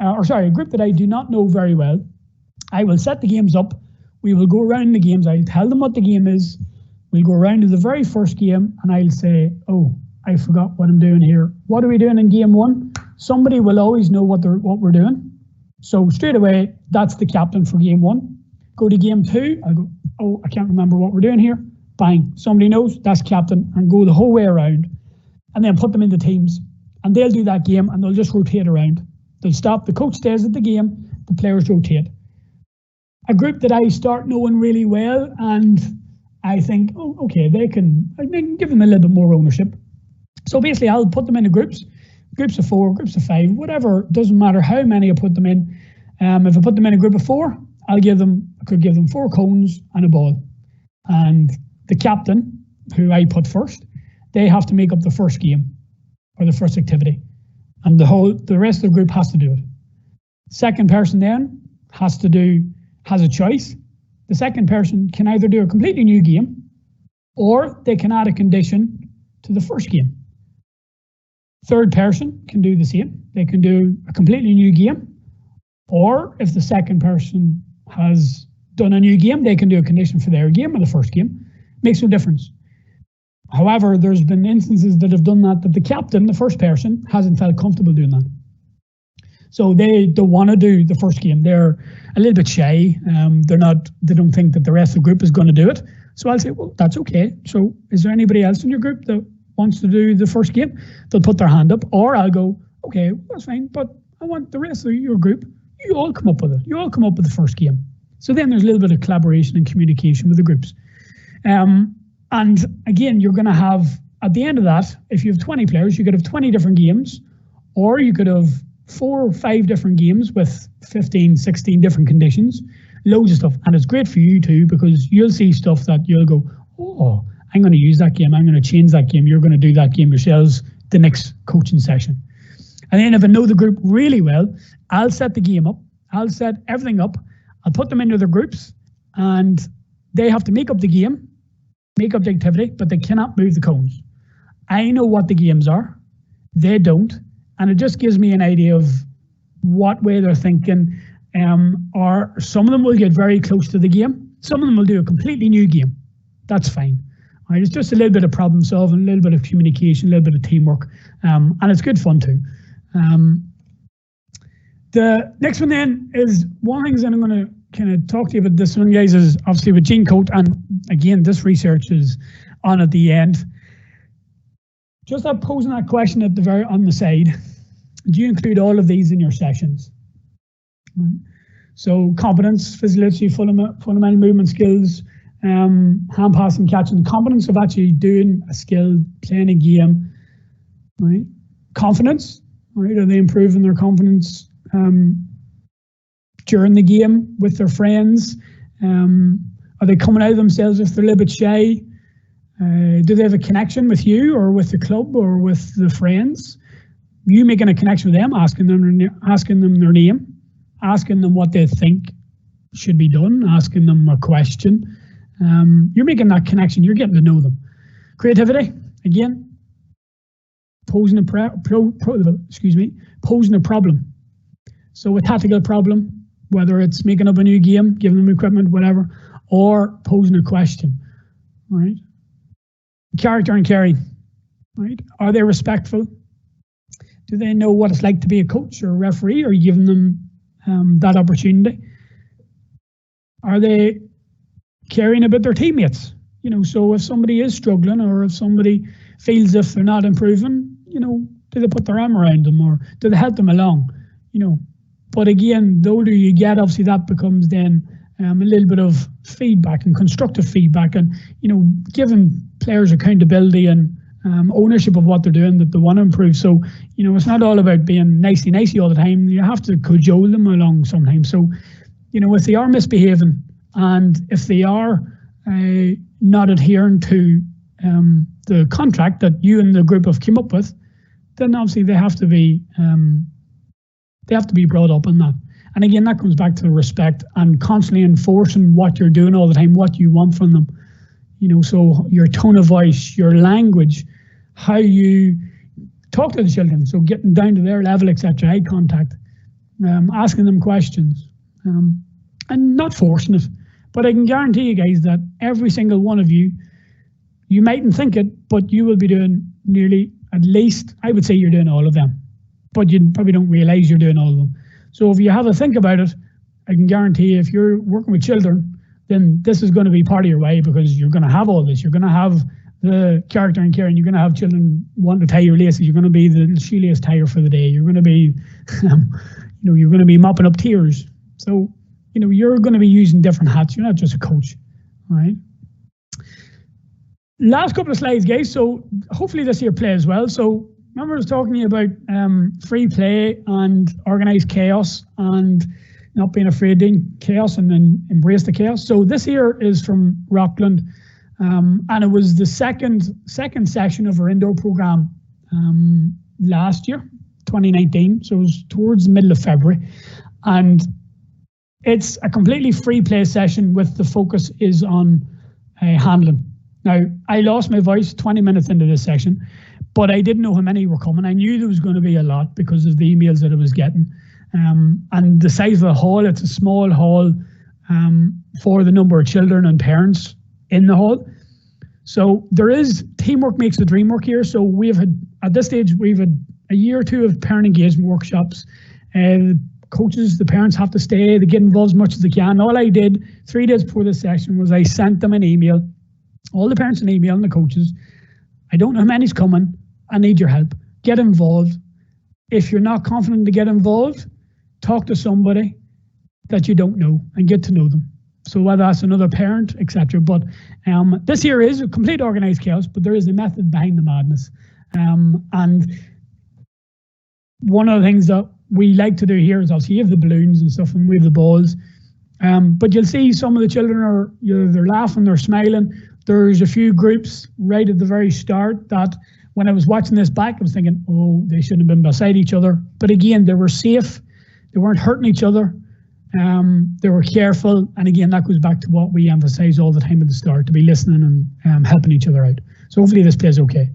a group that I do not know very well. I will set the games up. We will go around the games. I'll tell them what the game is. We'll go around to the very first game and I'll say, oh, I forgot what I'm doing here. What are we doing in game one? Somebody will always know what we're doing. So straight away, that's the captain for game one. Go to game two. I'll go, oh, I can't remember what we're doing here. Bang. Somebody knows, that's captain, and go the whole way around. And then put them into teams. And they'll do that game and they'll just rotate around. They'll stop. The coach stays at the game. The players rotate. A group that I start knowing really well, and I think, oh, okay, I can give them a little bit more ownership. So basically, I'll put them into groups of 4, groups of 5, whatever. Doesn't matter how many I put them in. If I put them in a group of 4, I could give them 4 cones and a ball. And the captain, who I put first, they have to make up the first game or the first activity. And the rest of the group has to do it. Second person then has a choice. The second person can either do a completely new game or they can add a condition to the first game. Third person can do the same. They can do a completely new game, or if the second person has done a new game, they can do a condition for their game or the first game. Makes no difference. However, there's been instances that have done that the captain, the first person, hasn't felt comfortable doing that. So they don't want to do the first game. They're a little bit shy. They don't think that the rest of the group is going to do it. So I'll say, well, that's okay. So is there anybody else in your group that wants to do the first game? They'll put their hand up, or I'll go, okay, that's fine, but I want the rest of your group, you all come up with it. You all come up with the first game. So then there's a little bit of collaboration and communication with the groups. And again, you're going to have, at the end of that, if you have 20 players, you could have 20 different games, or you could have 4 or 5 different games with 15, 16 different conditions, loads of stuff. And it's great for you too, because you'll see stuff that you'll go, oh, I'm going to use that game. I'm going to change that game. You're going to do that game yourselves the next coaching session. And then if I know the group really well, I'll set the game up. I'll set everything up. I'll put them into their groups, and they have to make up the game, make up the activity, but they cannot move the cones. I know what the games are. They don't. And it just gives me an idea of what way they're thinking. Or some of them will get very close to the game. Some of them will do a completely new game. That's fine. All right, it's just a little bit of problem solving, a little bit of communication, a little bit of teamwork. And it's good fun too. The next one then is one thing that I'm going to kind of talk to you about this one, guys, is obviously with Gene Coat. And again, this research is on at the end. Just posing that question at the on the side. Do you include all of these in your sessions? Right. So competence, physiology, fundamental movement skills, hand passing, catching, competence of actually doing a skill, playing a game, right? Confidence, right? Are they improving their confidence during the game with their friends? Are they coming out of themselves if they're a little bit shy? Do they have a connection with you or with the club or with the friends? You making a connection with them, asking them their name, asking them what they think should be done, asking them a question. You're making that connection. You're getting to know them. Creativity, again, posing a problem. So a tactical problem, whether it's making up a new game, giving them equipment, whatever, or posing a question, right? Character and caring, right? Are they respectful? Do they know what it's like to be a coach or a referee? Or are you giving them that opportunity? Are they caring about their teammates? So if somebody is struggling or if somebody feels if they're not improving, do they put their arm around them or do they help them along? But again, the older you get, obviously that becomes then a little bit of feedback and constructive feedback and, giving players accountability and ownership of what they're doing, that they want to improve. So, it's not all about being nicey all the time. You have to cajole them along sometimes. So, if they are misbehaving and if they are not adhering to the contract that you and the group have come up with, then obviously they have to be brought up on that. And again, that comes back to the respect and constantly enforcing what you're doing all the time, what you want from them. So your tone of voice, your language, how you talk to the children, so getting down to their level, etc., eye contact, asking them questions, and not forcing it. But I can guarantee you guys that every single one of you mightn't think it, but you will be doing nearly, at least, I would say you're doing all of them. But you probably don't realise you're doing all of them. So if you have a think about it, I can guarantee you if you're working with children, then this is going to be part of your way, because you're going to have all this. You're going to have the character and care, and you're going to have children wanting to tie your laces. You're going to be the shoelace tire for the day. You're going to be, you're going to be mopping up tears. So, you're going to be using different hats. You're not just a coach, all right? Last couple of slides, guys. So hopefully this year plays well. So remember I was talking to you about free play and organised chaos and not being afraid of chaos and then embrace the chaos. So this here is from Rockland, and it was the second session of our indoor program last year, 2019. So it was towards the middle of February, and it's a completely free play session with the focus is on handling. Now, I lost my voice 20 minutes into this session, but I didn't know how many were coming. I knew there was going to be a lot because of the emails that I was getting. And the size of the hall, it's a small hall for the number of children and parents in the hall. So there is teamwork makes the dream work here. So we've had, at this stage, we've had a year or two of parent engagement workshops. Coaches, the parents have to stay, they get involved as much as they can. All I did 3 days before this session was I sent them an email, all the parents an email and the coaches. I don't know how many's coming. I need your help. Get involved. If you're not confident to get involved, talk to somebody that you don't know and get to know them. So whether that's another parent, etc. But this here is a complete organised chaos, but there is a method behind the madness. And one of the things that we like to do here is obviously you have the balloons and stuff and we have the balls. But you'll see some of the children they're laughing, they're smiling. There's a few groups right at the very start that when I was watching this back, I was thinking, oh, they shouldn't have been beside each other. But again, they were safe. They weren't hurting each other. They were careful. And again, that goes back to what we emphasize all the time at the start, to be listening and helping each other out. So hopefully this plays okay.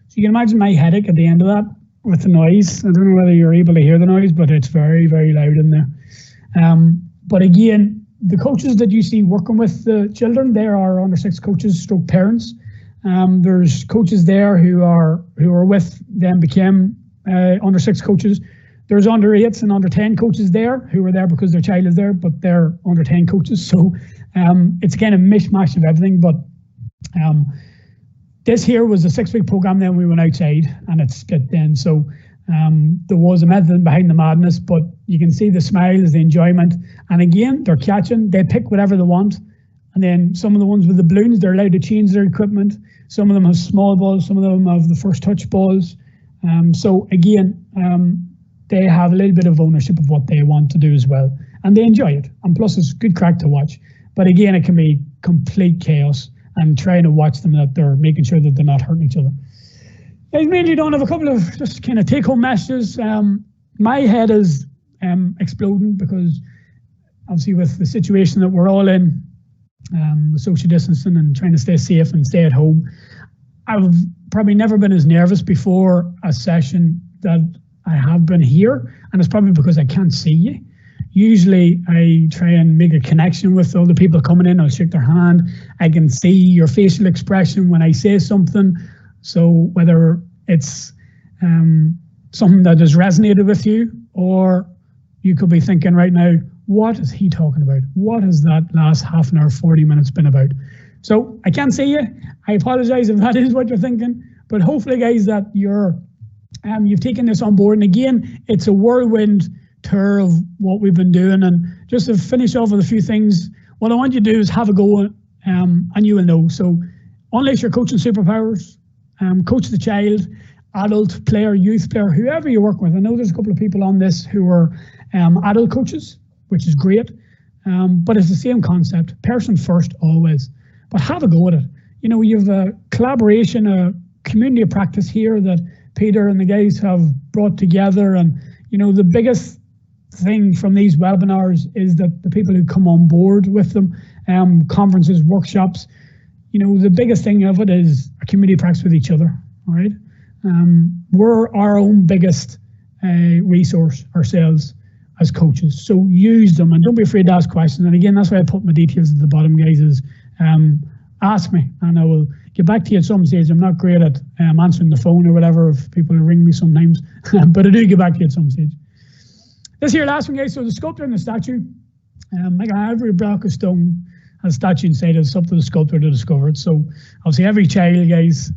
So you can imagine my headache at the end of that with the noise. I don't know whether you're able to hear the noise, but it's very, very loud in there. But again, the coaches that you see working with the children, there are under 6 coaches stroke parents. There's coaches there who are with them became under 6 coaches. There's under 8s and under 10 coaches there who are there because their child is there, but they're under 10 coaches. So it's kind of mishmash of everything. But this here was a 6-week program. Then we went outside and it split then. So there was a method behind the madness, but you can see the smiles, the enjoyment. And again, they're catching, they pick whatever they want. And then some of the ones with the balloons, they're allowed to change their equipment. Some of them have small balls, some of them have the first touch balls. So again, they have a little bit of ownership of what they want to do as well. And they enjoy it. And plus it's good crack to watch. But again, it can be complete chaos and trying to watch them that they're making sure that they're not hurting each other. I mainly don't have a couple of just kind of take-home messages. My head is exploding because obviously with the situation that we're all in, social distancing and trying to stay safe and stay at home. I've probably never been as nervous before a session that I have been here, and it's probably because I can't see you. Usually I try and make a connection with all the people coming in. I'll shake their hand. I can see your facial expression when I say something. So whether it's something that has resonated with you, or you could be thinking right now, what is he talking about? What has that last half an hour, 40 minutes been about? So I can't see you. I apologize if that is what you're thinking, but hopefully guys that you've taken this on board. And again, it's a whirlwind tour of what we've been doing. And just to finish off with a few things, what I want you to do is have a go, and you will know. So unless you're coaching superpowers, coach the child, adult player, youth player, whoever you work with. I know there's a couple of people on this who are adult coaches, which is great, but it's the same concept, person first always. But have a go at it. You know, you've a collaboration, a community of practice here that Peter and the guys have brought together. And, you know, the biggest thing from these webinars is that the people who come on board with them, conferences, workshops, you know, the biggest thing of it is a community practice with each other, all right? We're our own biggest resource ourselves as coaches. So use them and don't be afraid to ask questions. And again, that's why I put my details at the bottom, guys, is ask me and I will get back to you at some stage. I'm not great at answering the phone or whatever if people ring me sometimes, but I do get back to you at some stage. This here last one, guys, so the sculptor and the statue. Like every block of stone has a statue inside it. It's up to the sculptor to discover it. So obviously every child, guys,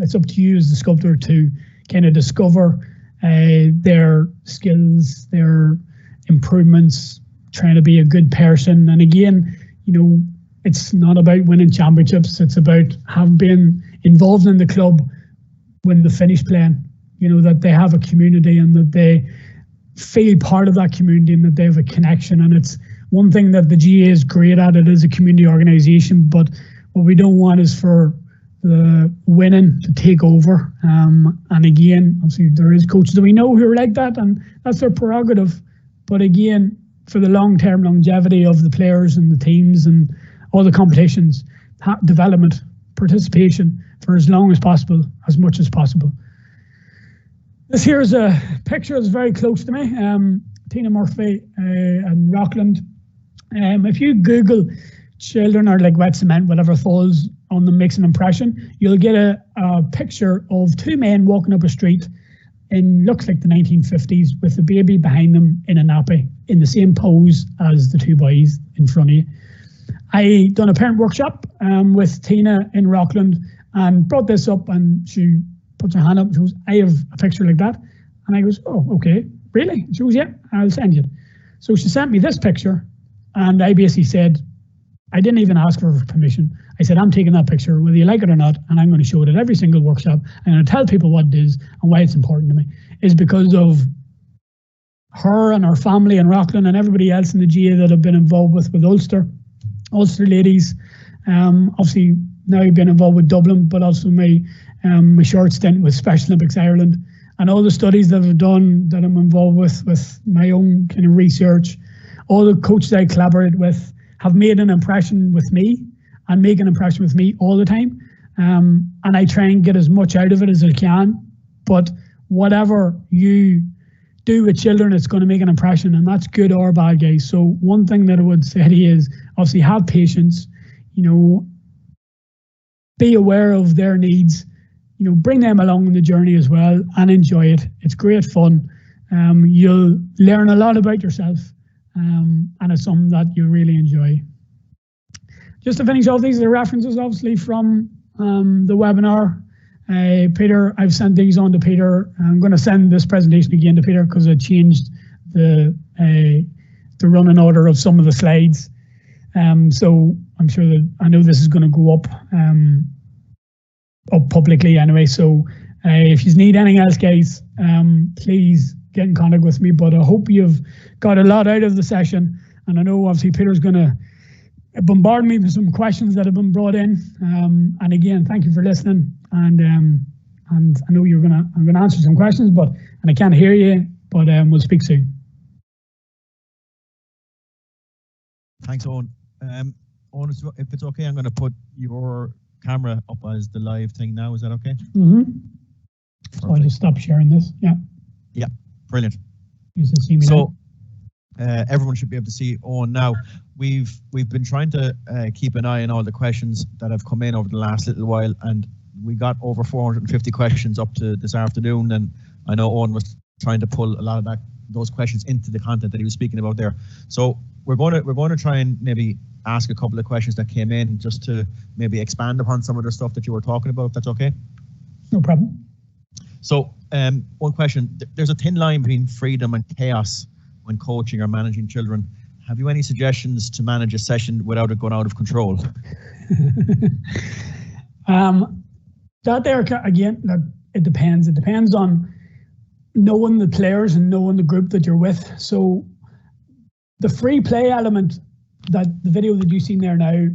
it's up to you as the sculptor to kind of discover their skills, their improvements, trying to be a good person. And again, you know, it's not about winning championships. It's about having been involved in the club when they finish playing, you know, that they have a community and that they feel part of that community and that they have a connection. And it's one thing that the GA is great at. It is a community organisation, but what we don't want is for the winning to take over. And again, obviously there is coaches that we know who are like that, and that's their prerogative. But again, for the long-term longevity of the players and the teams and all the competitions, development, participation for as long as possible, as much as possible. This here is a picture that's very close to me. Tina Murphy and Rockland. If you Google children or like wet cement, whatever falls on them makes an impression, you'll get a picture of two men walking up a street in looks like the 1950s with the baby behind them in a nappy in the same pose as the two boys in front of you. I done a parent workshop with Tina in Rockland and brought this up, and she puts her hand up and she goes, I have a picture like that. And I goes, oh, okay, really? She goes, yeah, I'll send you it. So she sent me this picture, and I basically said, I didn't even ask for permission. I said, I'm taking that picture, whether you like it or not, and I'm going to show it at every single workshop. I'm going to tell people what it is and why it's important to me. Is because of her and her family and Rockland and everybody else in the GA that have been involved with Ulster ladies. Obviously, now you've been involved with Dublin, but also my short stint with Special Olympics Ireland and all the studies that I've done that I'm involved with my own kind of research. All the coaches I collaborate with have made an impression with me and make an impression with me all the time. And I try and get as much out of it as I can. But whatever you do with children, it's going to make an impression, and that's good or bad, guys. So one thing that I would say to you is obviously have patience, you know, be aware of their needs, you know, bring them along in the journey as well and enjoy it. It's great fun. You'll learn a lot about yourself, and it's something that you really enjoy. Just to finish off, these are references obviously from the webinar. Peter, I've sent these on to Peter. I'm going to send this presentation again to Peter because I changed the running order of some of the slides. So I'm sure that I know this is going to go up publicly anyway. So if you need anything else, guys, please get in contact with me. But I hope you've got a lot out of the session. And I know obviously Peter's going to bombard me with some questions that have been brought in. And again, thank you for listening. And I know I'm gonna answer some questions, and I can't hear you, but we'll speak soon. Thanks, Owen. Owen, if it's okay, I'm going to put your camera up as the live thing now. Is that okay? Mm-hmm. So I'll just stop sharing this. Yeah. Yeah, brilliant. You can see me now. Everyone should be able to see Owen now. We've been trying to keep an eye on all the questions that have come in over the last little while, and we got over 450 questions up to this afternoon. And I know Owen was trying to pull a lot of those questions into the content that he was speaking about there. So we're going to try and maybe ask a couple of questions that came in just to maybe expand upon some of the stuff that you were talking about, if that's okay. No problem. So one question, there's a thin line between freedom and chaos when coaching or managing children. Have you any suggestions to manage a session without it going out of control? That there, again, it depends. It depends on knowing the players and knowing the group that you're with. So the free play element, that the video that you've seen there now,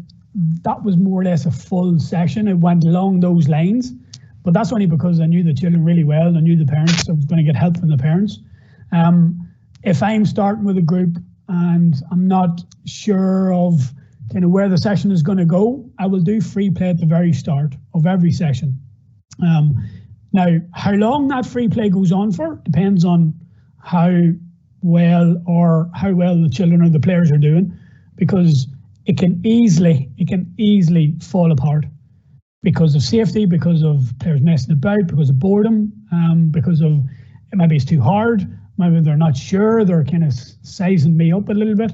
that was more or less a full session. It went along those lines, but that's only because I knew the children really well and I knew the parents, so I was going to get help from the parents. If I'm starting with a group and I'm not sure of kind of where the session is going to go, I will do free play at the very start of every session. Now, how long that free play goes on for depends on how well the children or the players are doing, because it can easily fall apart because of safety, because of players messing about, because of boredom, because of maybe it's too hard, maybe they're not sure, they're kind of sizing me up a little bit.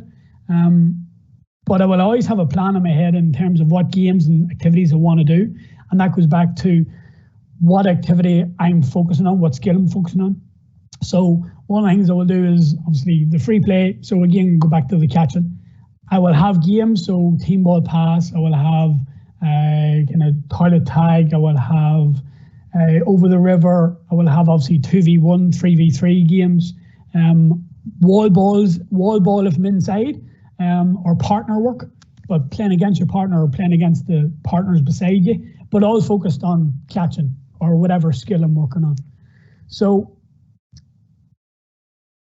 But I will always have a plan in my head in terms of what games and activities I want to do. And that goes back to what activity I'm focusing on, what skill I'm focusing on. So one of the things I will do is obviously the free play. So again, go back to the catching. I will have games, so team ball pass. I will have kind of toilet tag. I will have over the river. I will have obviously 2v1, 3v3 games. Wall ball if I'm inside, or partner work, but playing against your partner or playing against the partners beside you, but all focused on catching or whatever skill I'm working on. So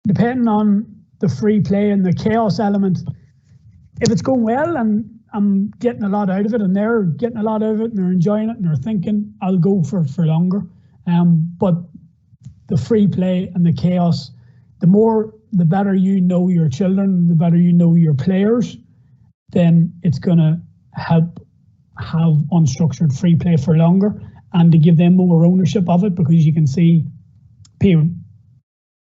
depending on the free play and the chaos element, if it's going well and I'm getting a lot out of it and they're getting a lot out of it and they're enjoying it and they're thinking, I'll go for longer. But the free play and the chaos, the better you know your children, the better you know your players, then it's going to help have unstructured free play for longer and to give them more ownership of it, because you can see people,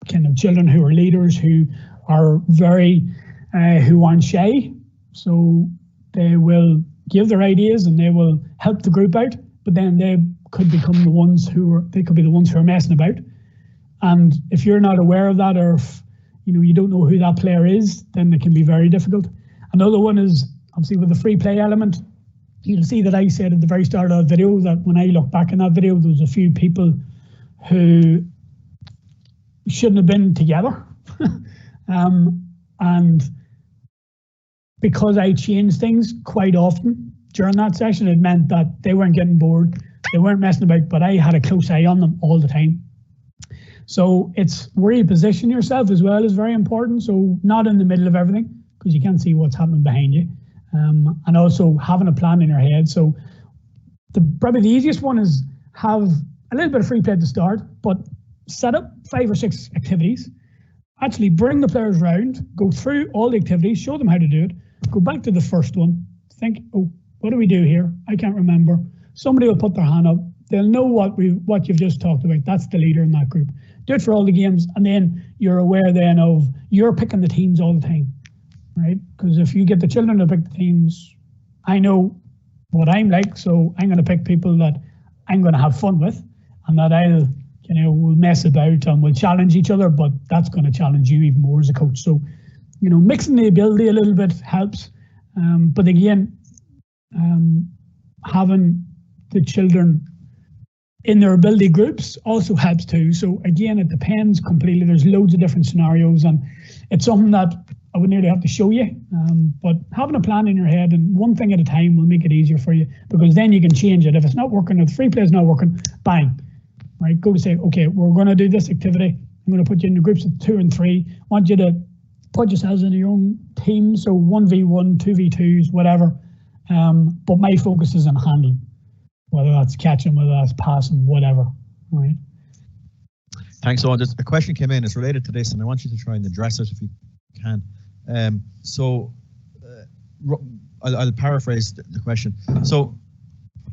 kind of children who are leaders, who are who aren't shy. So they will give their ideas and they will help the group out, but then they could become the ones who are messing about. And if you're not aware of that, or if you don't know who that player is, then it can be very difficult. Another one is obviously with the free play element. You'll see that I said at the very start of the video that when I look back in that video, there was a few people who shouldn't have been together. And because I changed things quite often during that session, it meant that they weren't getting bored, they weren't messing about, but I had a close eye on them all the time. So it's where you position yourself as well is very important. So not in the middle of everything, because you can't see what's happening behind you. And also having a plan in your head. So probably the easiest one is have a little bit of free play at the start, but set up 5 or 6 activities. Actually bring the players around, go through all the activities, show them how to do it, go back to the first one, think, oh, what do we do here? I can't remember. Somebody will put their hand up. They'll know what you've just talked about. That's the leader in that group. Do it for all the games, and then you're aware then of you're picking the teams all the time, right? Because if you get the children to pick the teams, I know what I'm like, so I'm going to pick people that I'm going to have fun with, and that we'll mess about and we'll challenge each other, but that's going to challenge you even more as a coach. So, mixing the ability a little bit helps, but again, having the children in their ability groups also helps too. So again, it depends completely. There's loads of different scenarios, and it's something that I would nearly have to show you. But having a plan in your head and one thing at a time will make it easier for you, because then you can change it. If it's not working, if the free play is not working, bang, right? Go to say, okay, we're going to do this activity. I'm going to put you into groups of 2 and 3. I want you to put yourselves into your own teams, so 1v1, 2v2s, whatever. But my focus is on handling, whether that's catching, whether that's passing, whatever. Right. Thanks, Owen. A question came in. It's related to this, and I want you to try and address it if you can. I'll paraphrase the question. So,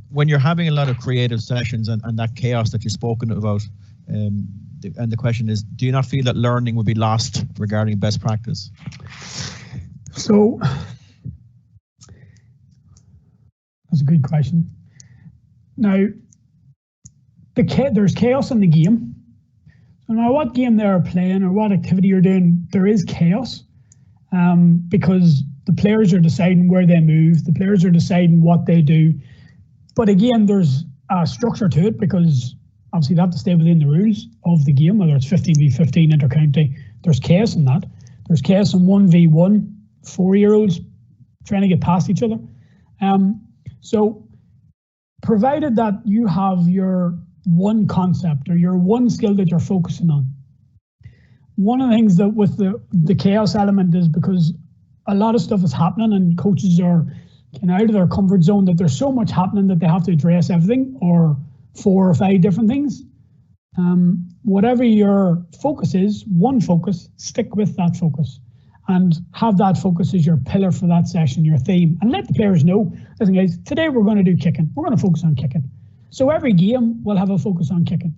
when you're having a lot of creative sessions and that chaos that you've spoken about, and the question is, do you not feel that learning would be lost regarding best practice? So, that's a good question. Now, there's chaos in the game. So no matter what game they're playing or what activity you're doing, there is chaos, because the players are deciding where they move, the players are deciding what they do. But again, there's a structure to it, because obviously they have to stay within the rules of the game, whether it's 15v15 inter-county. There's chaos in that. There's chaos in 1v1, 4-year-olds trying to get past each other. So provided that you have your one concept or your one skill that you're focusing on, one of the things that with the chaos element is because a lot of stuff is happening and coaches are kind of out of their comfort zone, that there's so much happening that they have to address everything or 4 or 5 different things. Whatever your focus is, one focus, stick with that focus and have that focus as your pillar for that session, your theme, and let the players know, listen guys, today we're going to do kicking. We're going to focus on kicking. So every game will have a focus on kicking,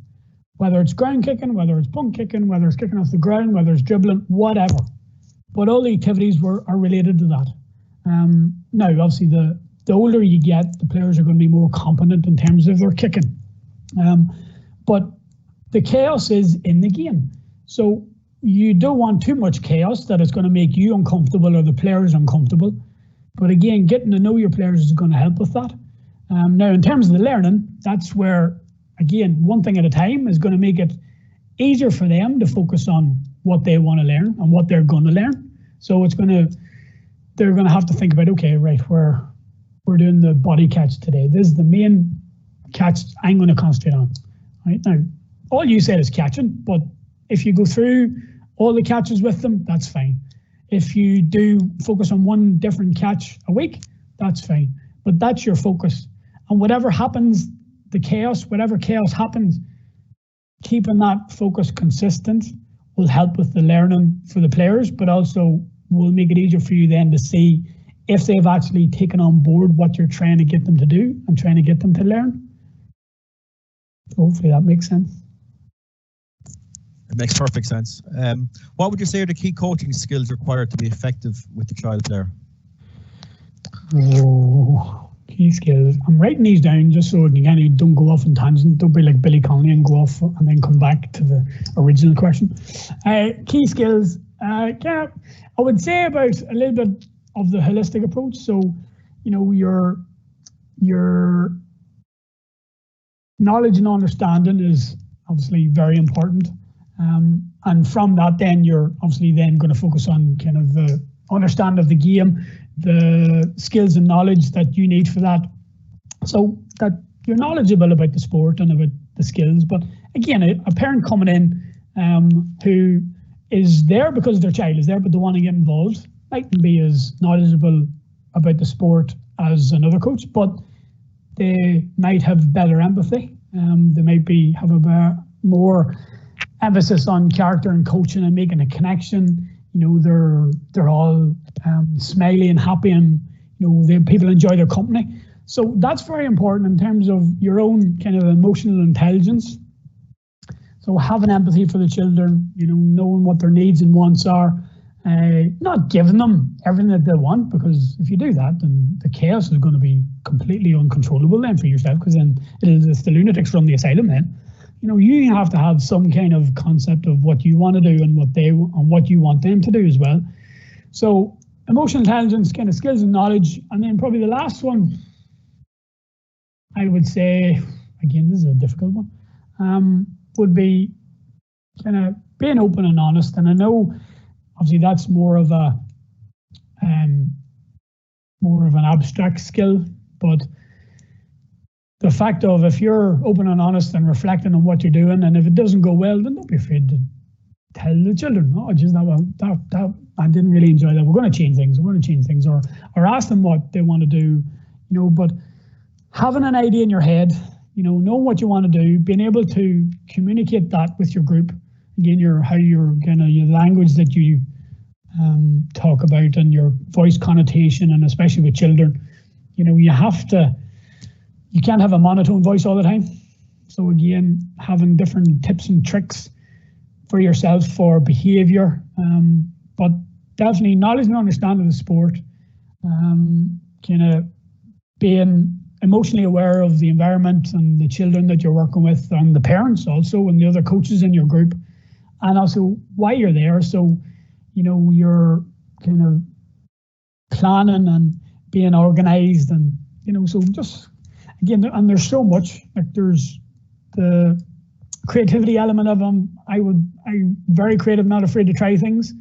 whether it's ground kicking, whether it's punt kicking, whether it's kicking off the ground, whether it's dribbling, whatever. But all the activities are related to that. Now, obviously, the older you get, the players are going to be more competent in terms of their kicking. But the chaos is in the game. So you don't want too much chaos that it's going to make you uncomfortable or the players uncomfortable. But again, getting to know your players is going to help with that. Now, in terms of the learning, that's where, again, one thing at a time is going to make it easier for them to focus on what they want to learn and what they're going to learn. So they're going to have to think about, okay, right, we're doing the body catch today. This is the main catch I'm going to concentrate on. Right now, all you said is catching, but if you go through all the catches with them, that's fine. If you do focus on one different catch a week, that's fine. But that's your focus. And whatever happens, whatever chaos happens, keeping that focus consistent will help with the learning for the players, but also will make it easier for you then to see if they've actually taken on board what you're trying to get them to do and trying to get them to learn. So hopefully that makes sense. It makes perfect sense. What would you say are the key coaching skills required to be effective with the child player? Oh, key skills. I'm writing these down just so don't go off on tangent. Don't be like Billy Connolly and go off and then come back to the original question. Key skills. I would say about a little bit of the holistic approach. So, your knowledge and understanding is obviously very important. And from that, then you're obviously then going to focus on kind of the understanding of the game, the skills and knowledge that you need for that, so that you're knowledgeable about the sport and about the skills. But again, a parent coming in who is there because their child is there, but they want to get involved, mightn't be as knowledgeable about the sport as another coach, but they might have better empathy. They might have a more emphasis on character and coaching and making a connection. They're all smiley and happy, and people enjoy their company. So that's very important in terms of your own kind of emotional intelligence. So having empathy for the children, knowing what their needs and wants are, not giving them everything that they want, because if you do that, then the chaos is going to be completely uncontrollable then for yourself, because then it's the lunatics from the asylum then. You have to have some kind of concept of what you want to do and what you want them to do as well. So emotional intelligence, kind of skills and knowledge. And then probably the last one, I would say, again, this is a difficult one, would be kind of being open and honest. And I know obviously that's more of an abstract skill, but the fact of, if you're open and honest and reflecting on what you're doing, and if it doesn't go well, then don't be afraid to tell the children, oh, geez, that I didn't really enjoy that. We're going to change things. We're going to change things, or ask them what they want to do, but having an idea in your head, knowing what you want to do, being able to communicate that with your group, again, your language that you talk about and your voice connotation, and especially with children, you can't have a monotone voice all the time. So again, having different tips and tricks for yourself for behaviour, but definitely knowledge and understanding of the sport, being emotionally aware of the environment and the children that you're working with, and the parents also, and the other coaches in your group, and also why you're there. So, you're kind of planning and being organised, and, so just, again, and there's so much, like there's the creativity element of them. I'm very creative, not afraid to try things.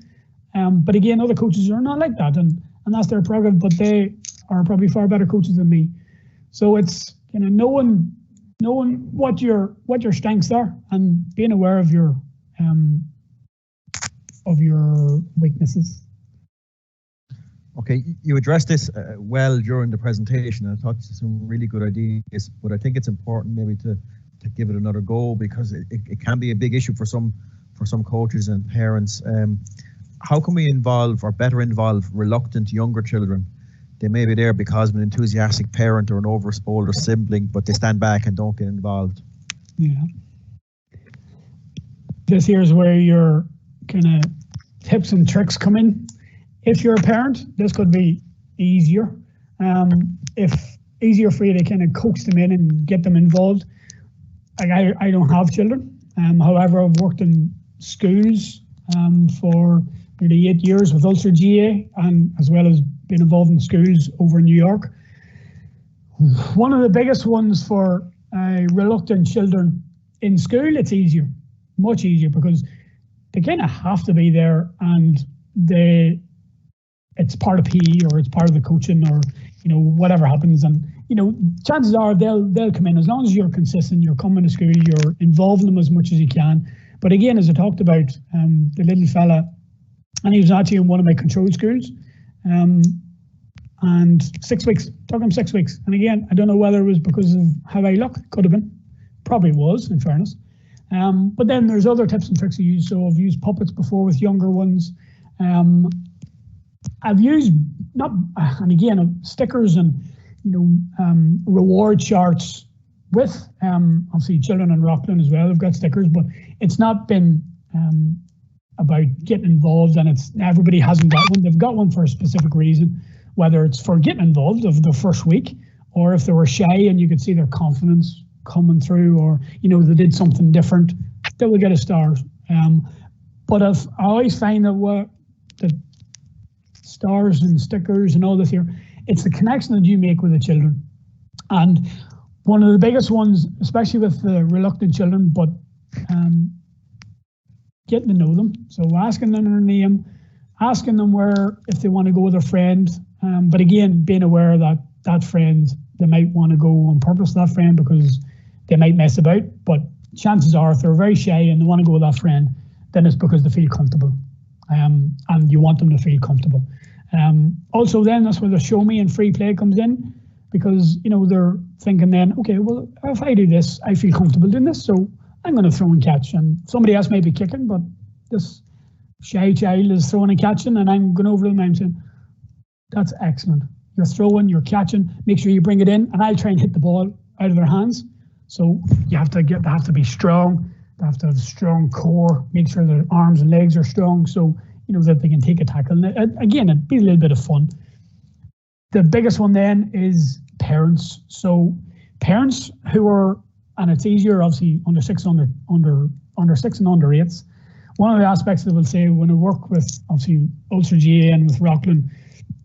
But again, other coaches are not like that, and that's their prerogative, but they are probably far better coaches than me. So it's knowing what your strengths are, and being aware of your weaknesses. Okay, you addressed this well during the presentation, and I thought some really good ideas, but I think it's important maybe to give it another go, because it can be a big issue for some coaches and parents. How can we better involve reluctant younger children? They may be there because of an enthusiastic parent or an older sibling, but they stand back and don't get involved. Yeah. This here is where your kind of tips and tricks come in. If you're a parent, this could be easier. If easier for you to kind of coax them in and get them involved. Like I don't have children. However, I've worked in schools for nearly 8 years with Ulster GA, and as well as been involved in schools over in New York. One of the biggest ones for reluctant children in school, it's easier, much easier, because they kind of have to be there, and it's part of PE, or it's part of the coaching, or whatever happens, and chances are they'll come in as long as you're consistent. You're coming to school, you're involving them as much as you can. But again, as I talked about, the little fella, and he was actually in one of my control schools, and 6 weeks, took him 6 weeks. And again, I don't know whether it was because of how I look, could have been, probably was, in fairness. But then there's other tips and tricks you use. So I've used puppets before with younger ones. I've used stickers and reward charts with obviously children in Rockland as well. They've got stickers, but it's not been about getting involved, and everybody hasn't got one. They've got one for a specific reason, whether it's for getting involved of the first week, or if they were shy and you could see their confidence coming through, or they did something different, they will get a star. But I always find that the stars and stickers and all this here, it's the connection that you make with the children. And one of the biggest ones, especially with the reluctant children, but getting to know them. So asking them their name, asking them if they want to go with a friend. But again, being aware that that friend, they might want to go on purpose to that friend because they might mess about. But chances are, if they're very shy and they want to go with that friend, then it's because they feel comfortable. And you want them to feel comfortable. Also then, that's where the show me and free play comes in, because they're thinking then, okay, well, if I do this, I feel comfortable doing this, so I'm going to throw and catch, and somebody else may be kicking, but this shy child is throwing and catching, and I'm going over to them and I'm saying, that's excellent. You're throwing, you're catching, make sure you bring it in, and I'll try and hit the ball out of their hands. So they have to be strong, they have to have a strong core, make sure their arms and legs are strong, so that they can take a tackle. And again, it'd be a little bit of fun. The biggest one then is parents. So parents who are, and it's easier obviously under 6 and under 8s. One of the aspects that we'll say when I work with obviously Ulster GA and with Rockland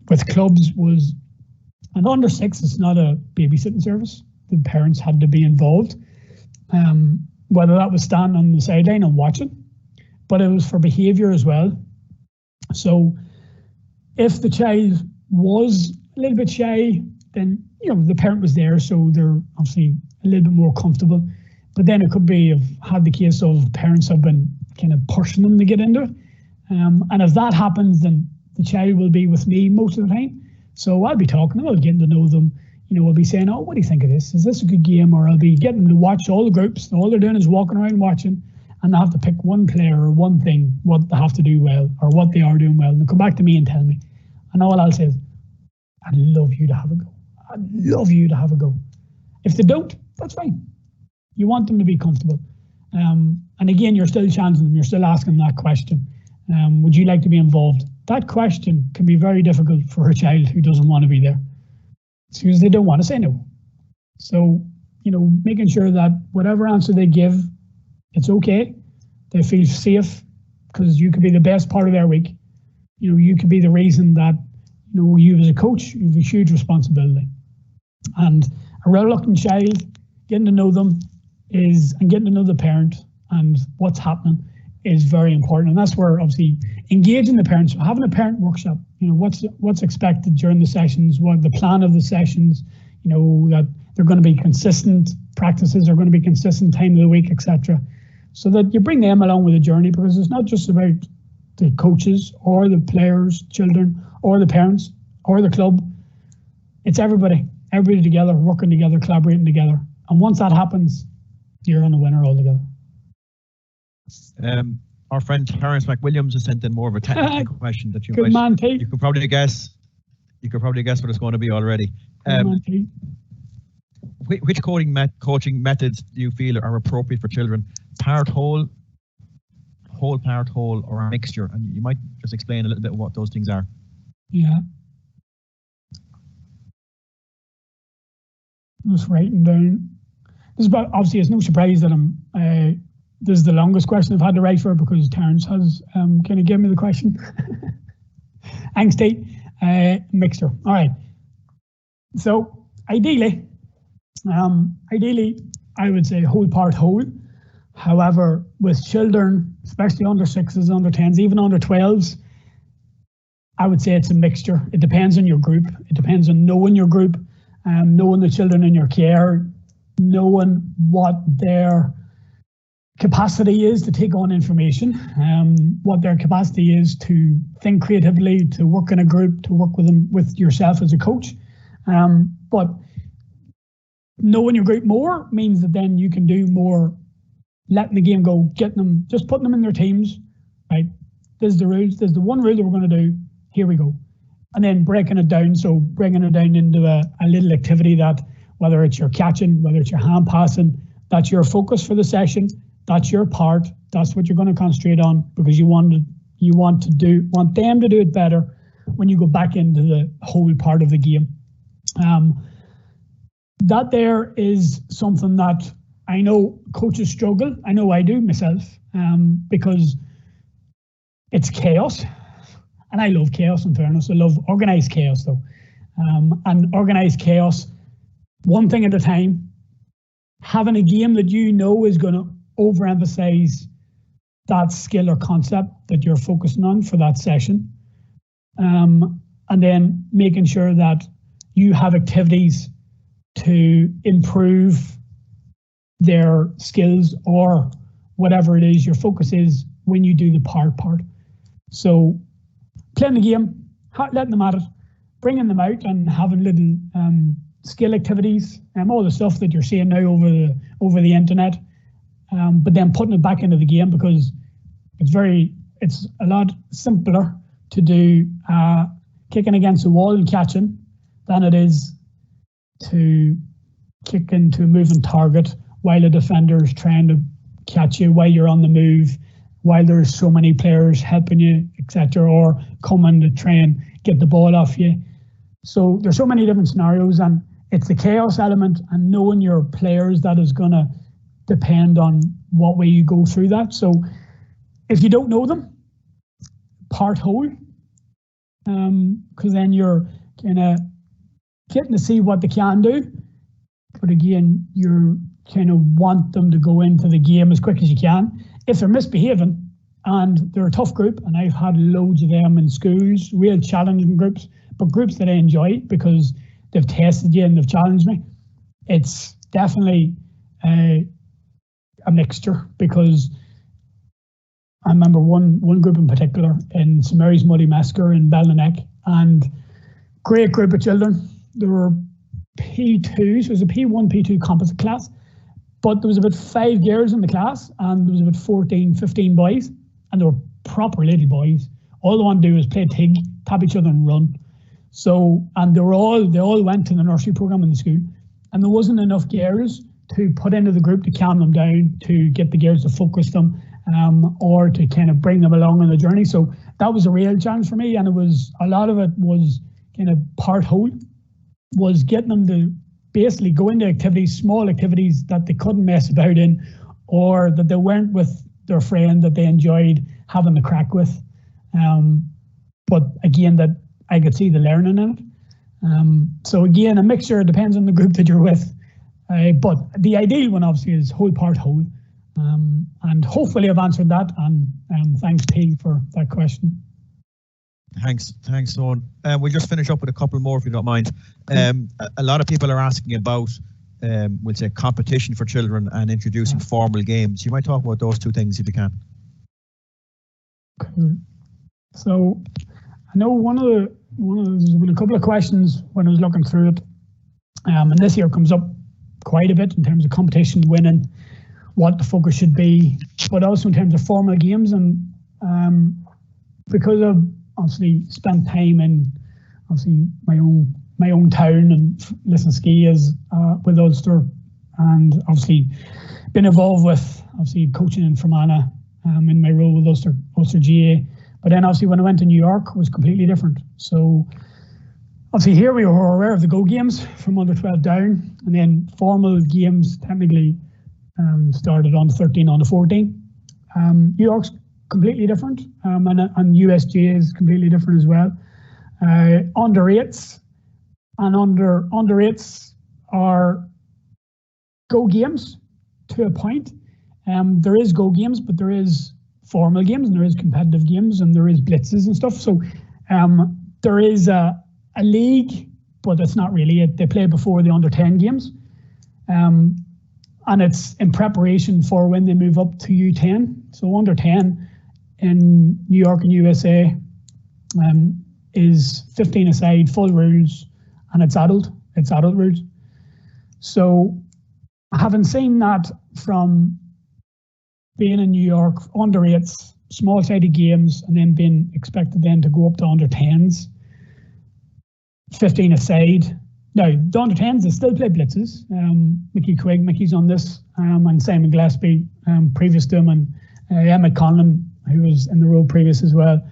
with clubs was, and under 6 it's not a babysitting service. The parents had to be involved, whether that was standing on the sideline and watching, but it was for behaviour as well. So if the child was a little bit shy, then the parent was there, so they're obviously a little bit more comfortable. But then it could be had the case of parents have been kind of pushing them to get into it, and if that happens, then the child will be with me most of the time. So I'll be talking to them, I'll get to know them. You know, I'll be saying, oh, what do you think of this? Is this a good game? Or I'll be getting them to watch all the groups. All they're doing is walking around watching, and they have to pick one player or one thing, what they have to do well or what they are doing well. And they come back to me and tell me. And all I'll say is, I'd love you to have a go. I'd love you to have a go. If they don't, that's fine. You want them to be comfortable. And again, you're still challenging them. You're still asking that question. Would you like to be involved? That question can be very difficult for a child who doesn't want to be there. It's because they don't want to say no. So, you know, making sure that whatever answer they give, it's okay. They feel safe, because you could be the best part of their week. You know, you could be the reason that, you know, you as a coach, you have a huge responsibility. And a reluctant child, getting to know them and getting to know the parent and what's happening is very important. And that's where obviously engaging the parents, having a parent workshop, you know, what's expected during the sessions, what the plan of the sessions, you know, that they're going to be consistent practices, are going to be consistent time of the week, etc. So that you bring them along with the journey, because it's not just about the coaches or the players, children, or the parents or the club. It's everybody together, working together, collaborating together. And once that happens, you're on the winner altogether. Our friend Terence McWilliams has sent in more of a technical question that you could probably guess. You could probably guess what it's going to be already. Which coaching methods do you feel are appropriate for children? Part, whole, part, whole, or a mixture? And you might just explain a little bit what those things are. Yeah. Just writing down. This is about, obviously, it's no surprise that this is the longest question I've had to write for, because Terence has kind of given me the question. Angsty, mixture. All right. So ideally, I would say whole, part, whole. However, with children, especially under 6s, under 10s, even under 12s, I would say it's a mixture. It depends on your group. It depends on knowing your group, knowing the children in your care, knowing what their capacity is to take on information, what their capacity is to think creatively, to work in a group, to work with them, with yourself as a coach. But knowing your group more means that then you can do more, letting the game go, getting them, just putting them in their teams, right? There's the rules, there's the one rule that we're going to do, here we go. And then breaking it down, so bringing it down into a little activity that, whether it's your catching, whether it's your hand passing, that's your focus for the session, that's your part, that's what you're going to concentrate on, because you want them to do it better when you go back into the whole part of the game. That there is something that I know coaches struggle. I know I do myself, because it's chaos. And I love chaos, in fairness. I love organised chaos, though. And organised chaos, one thing at a time, having a game that you know is going to overemphasize that skill or concept that you're focusing on for that session. And then making sure that you have activities to improve their skills or whatever it is your focus is when you do the part. So playing the game, letting them at it, bringing them out and having little skill activities, all the stuff that you're seeing now over the internet, but then putting it back into the game, because it's a lot simpler to do kicking against the wall and catching than it is to kick into a moving target while a defender is trying to catch you while you're on the move, while there's so many players helping you, etc., or coming to try and get the ball off you. So there's so many different scenarios, and it's the chaos element and knowing your players that is going to depend on what way you go through that. So if you don't know them, part whole, because then you're kind of getting to see what they can do. But again, you're kind of want them to go into the game as quick as you can. If they're misbehaving and they're a tough group, and I've had loads of them in schools, real challenging groups, but groups that I enjoy because they've tested you and they've challenged me, it's definitely a mixture, because I remember one group in particular in St Mary's Muddy Massacre in Ballyneck, and great group of children. There were P2s, it was a P1, P2 composite class, but there was about 5 girls in the class and there was about 14, 15 boys, and they were proper little boys. All they wanted to do was play tig, tap each other and run. So, and they all went to the nursery program in the school, and there wasn't enough girls to put into the group to calm them down, to get the girls to focus them, or to kind of bring them along on the journey. So that was a real challenge for me, and a lot of it was kind of part whole, was getting them to basically go into activities, small activities that they couldn't mess about in, or that they weren't with their friend that they enjoyed having the crack with. But again, that I could see the learning in it. So again, a mixture, depends on the group that you're with. But the ideal one obviously is whole part whole. And hopefully I've answered that, and thanks T for that question. Thanks, Owen. We'll just finish up with a couple more if you don't mind. A lot of people are asking about, we'll say, competition for children and introducing formal games. You might talk about those two things if you can. Okay. So I know there's been a couple of questions when I was looking through it, and this year comes up quite a bit in terms of competition, winning, what the focus should be, but also in terms of formal games. And because I've obviously spent time in obviously my own town and Lisnaskea as with Ulster, and obviously been involved with obviously coaching in Fermanagh in my role with Ulster GA. But then obviously when I went to New York, it was completely different. So obviously here we were aware of the Go games from under 12 down, and then formal games technically started on 13, on the 14. New York's completely different, and USGA is completely different as well. Under 8s and under 8s are Go games to a point. There is Go games, but there is formal games and there is competitive games and there is blitzes and stuff. So there is a league, but it's not really it. They play before the under 10 games. And it's in preparation for when they move up to U10. So under 10 in New York and USA is 15 aside, full rules, and it's adult rules. So having seen that from being in New York, under 8s, small-sided games, and then being expected then to go up to under 10s, 15 aside. Now, the under 10s, they still play blitzes. Mickey's on this, and Simon Gillespie previous to him, and Emmett Conlon, who was in the role previous as well.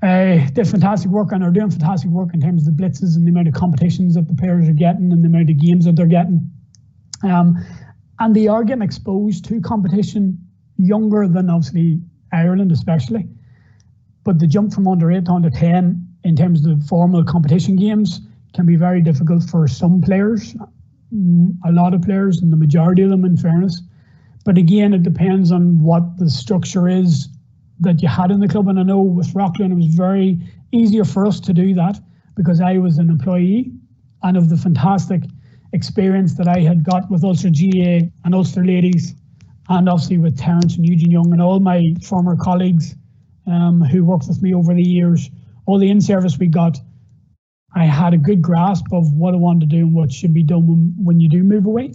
Did fantastic work and are doing fantastic work in terms of the blitzes and the amount of competitions that the players are getting and the amount of games that they're getting. And they are getting exposed to competition younger than obviously Ireland especially. But the jump from under 8 to under 10 in terms of the formal competition games can be very difficult for some players, a lot of players, and the majority of them in fairness. But again, it depends on what the structure is that you had in the club. And I know with Rockland, it was very easier for us to do that because I was an employee, and of the fantastic experience that I had got with Ulster GA and Ulster Ladies, and obviously with Terence and Eugene Young and all my former colleagues who worked with me over the years, all the in-service we got, I had a good grasp of what I wanted to do and what should be done when you do move away.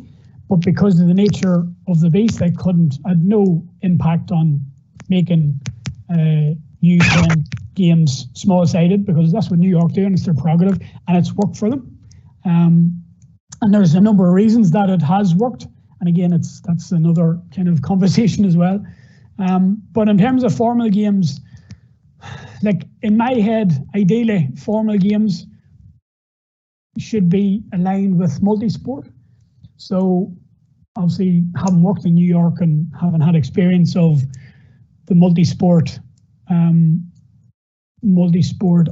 But because of the nature of the beast, I had no impact on making U10 games small-sided, because that's what New York do and it's their prerogative and it's worked for them. And there's a number of reasons that it has worked. And again, that's another kind of conversation as well. But in terms of formal games, like in my head, ideally, formal games should be aligned with multi-sport. So obviously, having worked in New York and having had experience of the multi-sport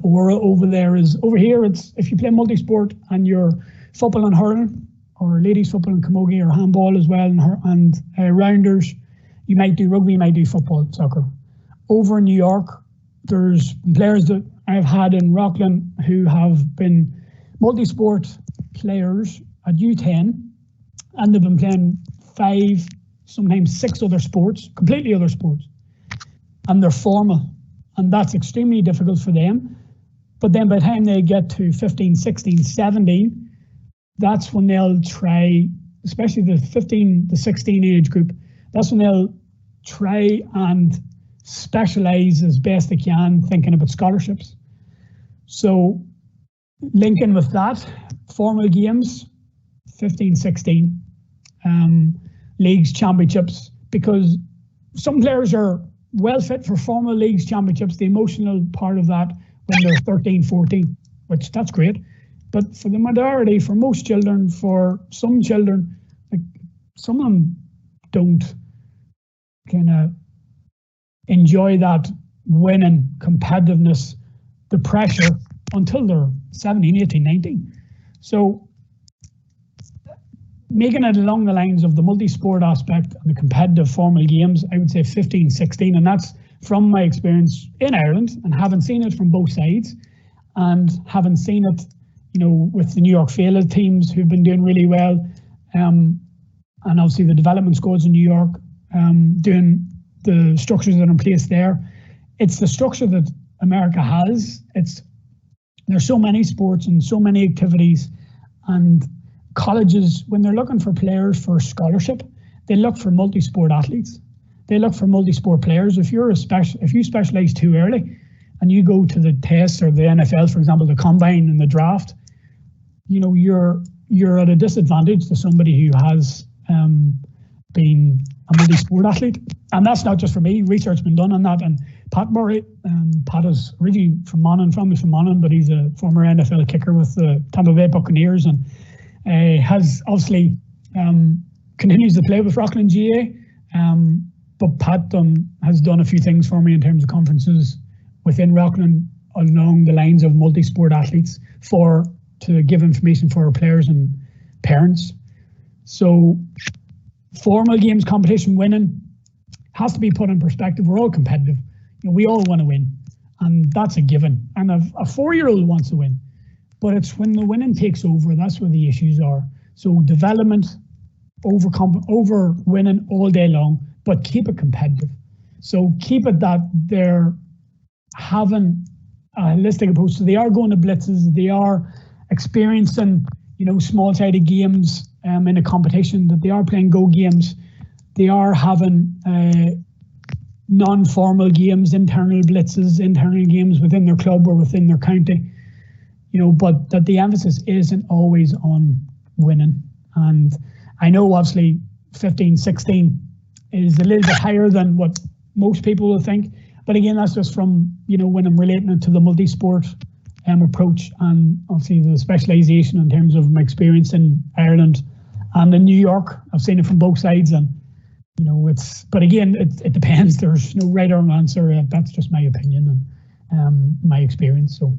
aura over there is, over here, it's if you play multi-sport and you're football and hurling, or ladies football and camogie, or handball as well, and rounders, you might do rugby, you might do football, soccer. Over in New York, there's players that I've had in Rockland who have been multi-sport players at U10, and they've been playing 5, sometimes 6 other sports, completely other sports. and they're formal, and that's extremely difficult for them. But then by the time they get to 15, 16, 17, that's when they'll try, especially the 15 to 16 age group, that's when they'll try and specialise as best they can, thinking about scholarships. So linking with that, formal games, 15, 16, leagues, championships, because some players are well fit for formal leagues, championships, the emotional part of that when they're 13, 14, which that's great. But for the majority, for most children, for some children, like some of them don't kind of enjoy that winning, competitiveness, the pressure until they're 17, 18, 19. So making it along the lines of the multi-sport aspect and the competitive formal games, I would say 15, 16, and that's from my experience in Ireland and having seen it from both sides and having seen it, with the New York Phalanx teams who've been doing really well, and obviously the development squads in New York doing the structures that are in place there. It's the structure that America has. There's so many sports and so many activities, and colleges, when they're looking for players for scholarship, they look for multi-sport athletes. They look for multi-sport players. If you specialise too early and you go to the tests or the NFL, for example, the combine and the draft, you're at a disadvantage to somebody who has been a multi-sport athlete. And that's not just for me. Research's been done on that. And Pat Murray, Pat is originally from Monaghan, but he's a former NFL kicker with the Tampa Bay Buccaneers and has obviously continues to play with Rockland GA. But Pat has done a few things for me in terms of conferences within Rockland along the lines of multi-sport athletes to give information for our players and parents. So formal games competition winning has to be put in perspective. We're all competitive. We all want to win, and that's a given. And a 4-year-old wants to win, but it's when the winning takes over, that's where the issues are. So development, over winning all day long, but keep it competitive. So keep it that they're having a holistic approach. So they are going to blitzes, they are experiencing, small-sided games in a competition, that they are playing go games, they are having non-formal games, internal blitzes, internal games within their club or within their county, but that the emphasis isn't always on winning. And I know obviously 15, 16 is a little bit higher than what most people will think. But again, that's just from, when I'm relating it to the multi-sport approach and obviously the specialisation in terms of my experience in Ireland and in New York. I've seen it from both sides, and but again, it depends. There's no right or wrong answer. That's just my opinion and my experience. So,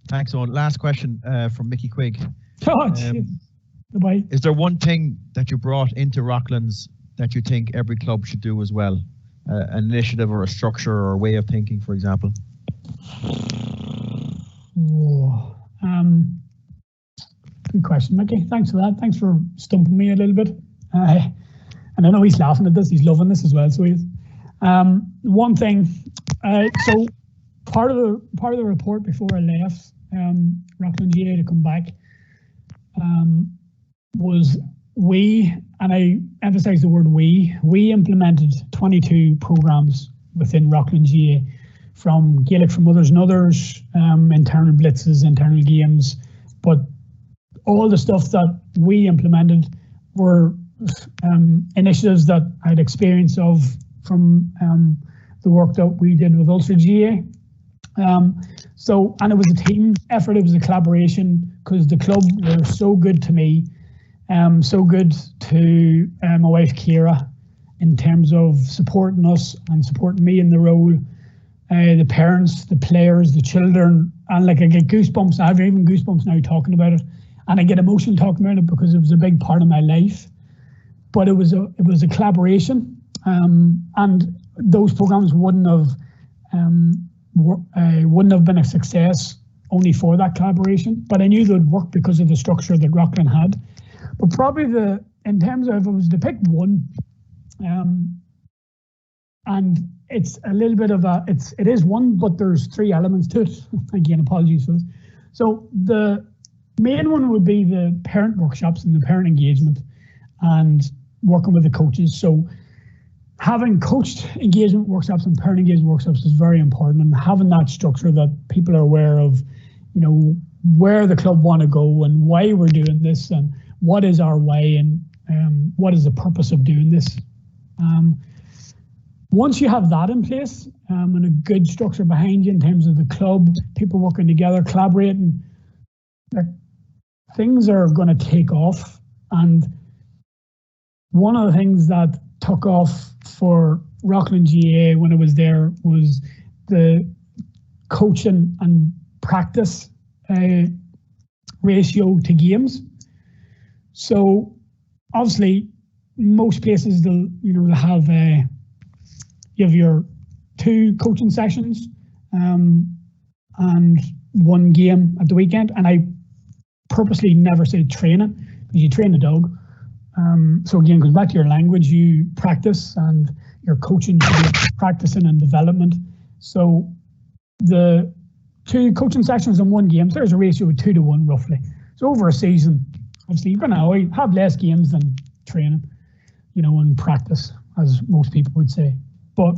thanks, Owen. Last question from Mickey Quigg. Goodbye. Is there one thing that you brought into Rocklands that you think every club should do as well? An initiative or a structure or a way of thinking, for example? Good question, Mickey. Thanks for that. Thanks for stumping me a little bit. And I know he's laughing at this. He's loving this as well. So he is. One thing. So part of the report before I left Rockland GA to come back was and I emphasize the word we implemented 22 programs within Rockland GA, from Gaelic for Mothers and Others, internal blitzes, internal games, but all the stuff that we implemented were initiatives that I had experience of from the work that we did with Ulster GA. And it was a team effort, it was a collaboration, because the club were so good to me, so good to my wife Ciara in terms of supporting us and supporting me in the role, the parents, the players, the children, and I get goosebumps. I have even goosebumps now talking about it, and I get emotional talking about it because it was a big part of my life. But it was a collaboration, and those programs wouldn't have been a success only for that collaboration. But I knew they'd work because of the structure that Rockland had. But probably in terms of, if it was to pick one, and it's a little bit of it is one, but there's three elements to it. Again, apologies for this. So the main one would be the parent workshops and the parent engagement and working with the coaches. So having coached engagement workshops and parent engagement workshops is very important, and having that structure that people are aware of, where the club want to go and why we're doing this and what is our way and what is the purpose of doing this. Once you have that in place and a good structure behind you in terms of the club, people working together, collaborating, things are going to take off. And one of the things that took off for Rockland GA when I was there was the coaching and practice ratio to games. So obviously most places they'll have you have your 2 coaching sessions and 1 game at the weekend, and I purposely never say training because you train a dog. So again, it goes back to your language. You practice and your coaching should be practicing and development. So the 2 coaching sessions and 1 game, there's a ratio of 2 to 1 roughly. So over a season, obviously you're going to have less games than training, and practice, as most people would say. But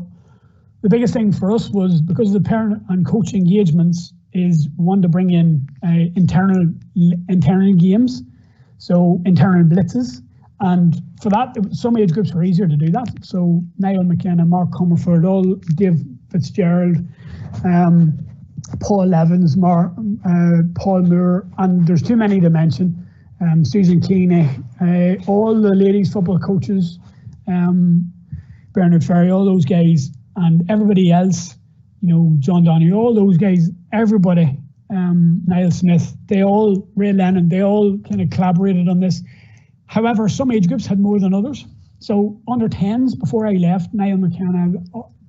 the biggest thing for us was, because of the parent and coach engagements, is one to bring in internal games, so internal blitzes. And for that, some age groups were easier to do that. So Niall McKenna, Mark Comerford, all Dave Fitzgerald, Paul Evans, Paul Moore, and there's too many to mention. Susan Keeney, all the ladies football coaches, Bernard Ferry, all those guys, and everybody else, John Donahue, all those guys, everybody, Niall Smith, Ray Lennon, they all kind of collaborated on this. However, some age groups had more than others. So under 10s, before I left, Niall McKenna,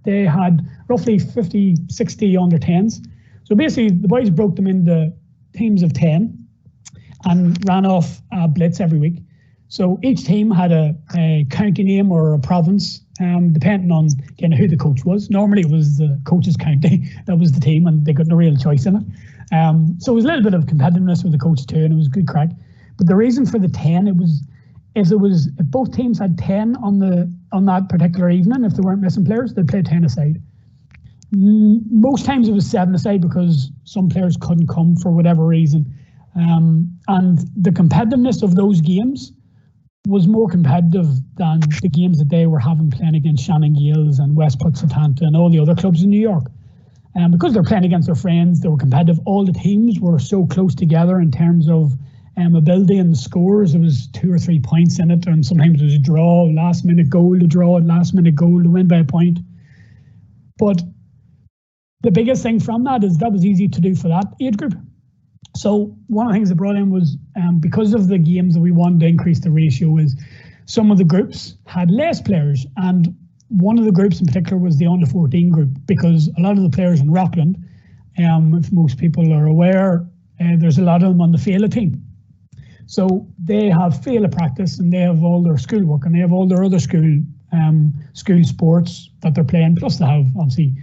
they had roughly 50, 60 under 10s. So basically the boys broke them into teams of 10 and ran off a blitz every week. So each team had a county name or a province, depending on kind of who the coach was. Normally it was the coach's county, that was the team, and they got no real choice in it. So it was a little bit of competitiveness with the coach too, and it was good crack. But the reason for the 10, if both teams had 10 on that particular evening, if they weren't missing players, they'd play 10 aside. Most times it was 7 aside because some players couldn't come for whatever reason. And the competitiveness of those games was more competitive than the games that they were having playing against Shannon Gales and West Putsatanta and all the other clubs in New York. Because they're playing against their friends, they were competitive. All the teams were so close together in terms of ability and the scores. There was 2 or 3 points in it, and sometimes it was a draw, last minute goal to draw, last minute goal to win by a point. But the biggest thing from that is that was easy to do for that age group. So one of the things that brought in was, because of the games that we wanted to increase the ratio, is some of the groups had less players, and one of the groups in particular was the under 14 group, because a lot of the players in Rockland, if most people are aware, there's a lot of them on the Féile team. So they have Féile practice, and they have all their schoolwork, and they have all their other school sports that they're playing, plus they have obviously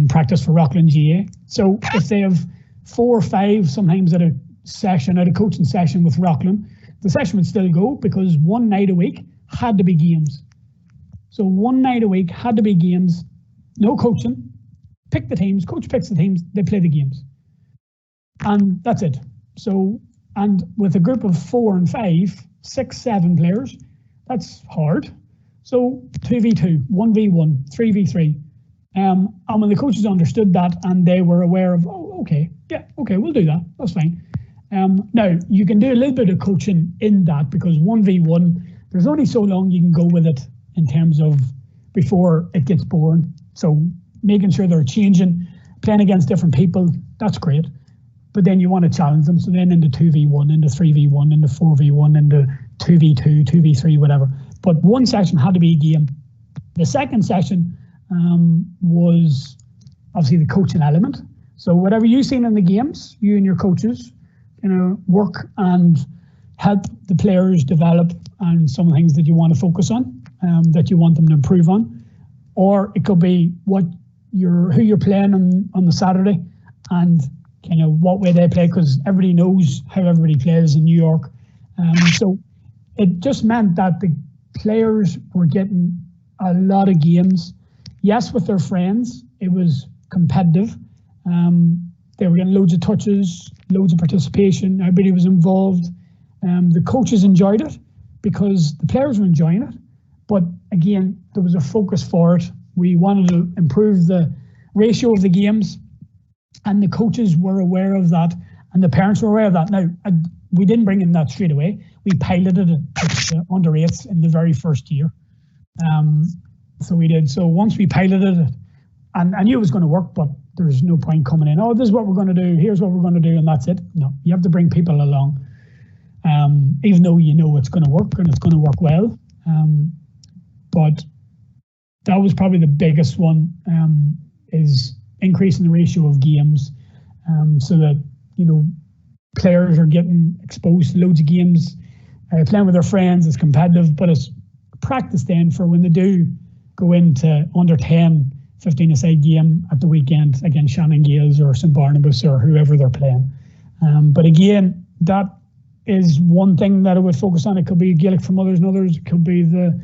practice for Rockland GA. So if they have 4 or 5 sometimes at a coaching session with Rockland, the session would still go, because one night a week had to be games. So one night a week had to be games, no coaching, pick the teams, coach picks the teams, they play the games. And that's it. So, and with a group of 4 and 5, 6, 7 players, that's hard. So 2v2, 1v1, 3v3. And when the coaches understood that and they were aware of, okay, we'll do that, that's fine. Now, you can do a little bit of coaching in that, because 1v1, there's only so long you can go with it in terms of before it gets boring. So making sure they're changing, playing against different people, that's great. But then you want to challenge them. So then into 2v1, into 3v1, into 4v1, into 2v2, 2v3, whatever. But one session had to be a game. The second session was obviously the coaching element. So whatever you've seen in the games, you and your coaches, work and help the players develop, and some things that you want to focus on, that you want them to improve on. or it could be who you're playing on the Saturday, and kind of what way they play, because everybody knows how everybody plays in New York. So it just meant that the players were getting a lot of games. Yes, with their friends, it was competitive. They were getting loads of touches, loads of participation. Everybody was involved. The coaches enjoyed it because the players were enjoying it. But again, there was a focus for it. We wanted to improve the ratio of the games, and the coaches were aware of that, and the parents were aware of that. Now, we didn't bring in that straight away. We piloted it with under 8s in the very first year. So we did. So once we piloted it, and I knew it was going to work, but there's no point coming in, oh, this is what we're going to do, here's what we're going to do, and that's it. No, you have to bring people along, even though you know it's going to work and it's going to work well. But that was probably the biggest one, is increasing the ratio of games, so that, you know, players are getting exposed to loads of games, playing with their friends. It's competitive, but it's practice then for when they do go into under 10, 15-a-side game at the weekend against Shannon Gales or St Barnabas or whoever they're playing. But again, that is one thing that I would focus on. It could be Gaelic for Mothers and Others. It could be the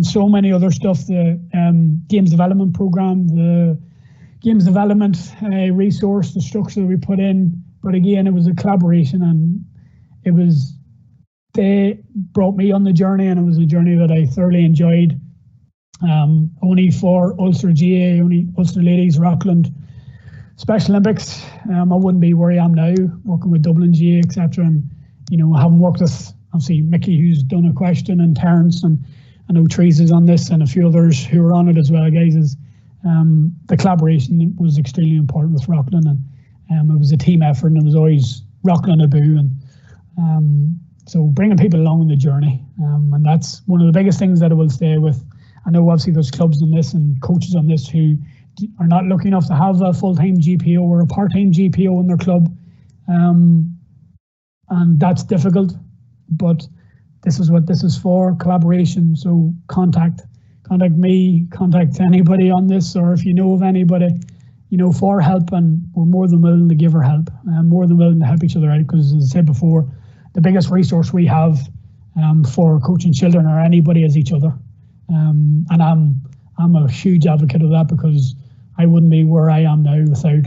so many other stuff, the games development program, the games development resource, the structure that we put in. But again, it was a collaboration, and they brought me on the journey, and it was a journey that I thoroughly enjoyed. Only for Ulster GA, only Ulster Ladies, Rockland, Special Olympics, I wouldn't be where I am now, working with Dublin GA, etc. And, you know, I haven't worked with, obviously, Mickey, who's done a question, and Terence, and I know Teresa's on this, and a few others who are on it as well, guys. Is the collaboration was extremely important with Rockland, and it was a team effort, and it was always Rockland Abu, and so bringing people along on the journey, and that's one of the biggest things that I will stay with. I know obviously there's clubs on this and coaches on this who are not lucky enough to have a full-time GPO or a part-time GPO in their club, and that's difficult, but this is what this is for, collaboration. So contact me, contact anybody on this, or if you know of anybody, you know, for help, and we're more than willing to give our help, and more than willing to help each other out, because as I said before, the biggest resource we have for coaching children or anybody is each other. And I'm a huge advocate of that, because I wouldn't be where I am now without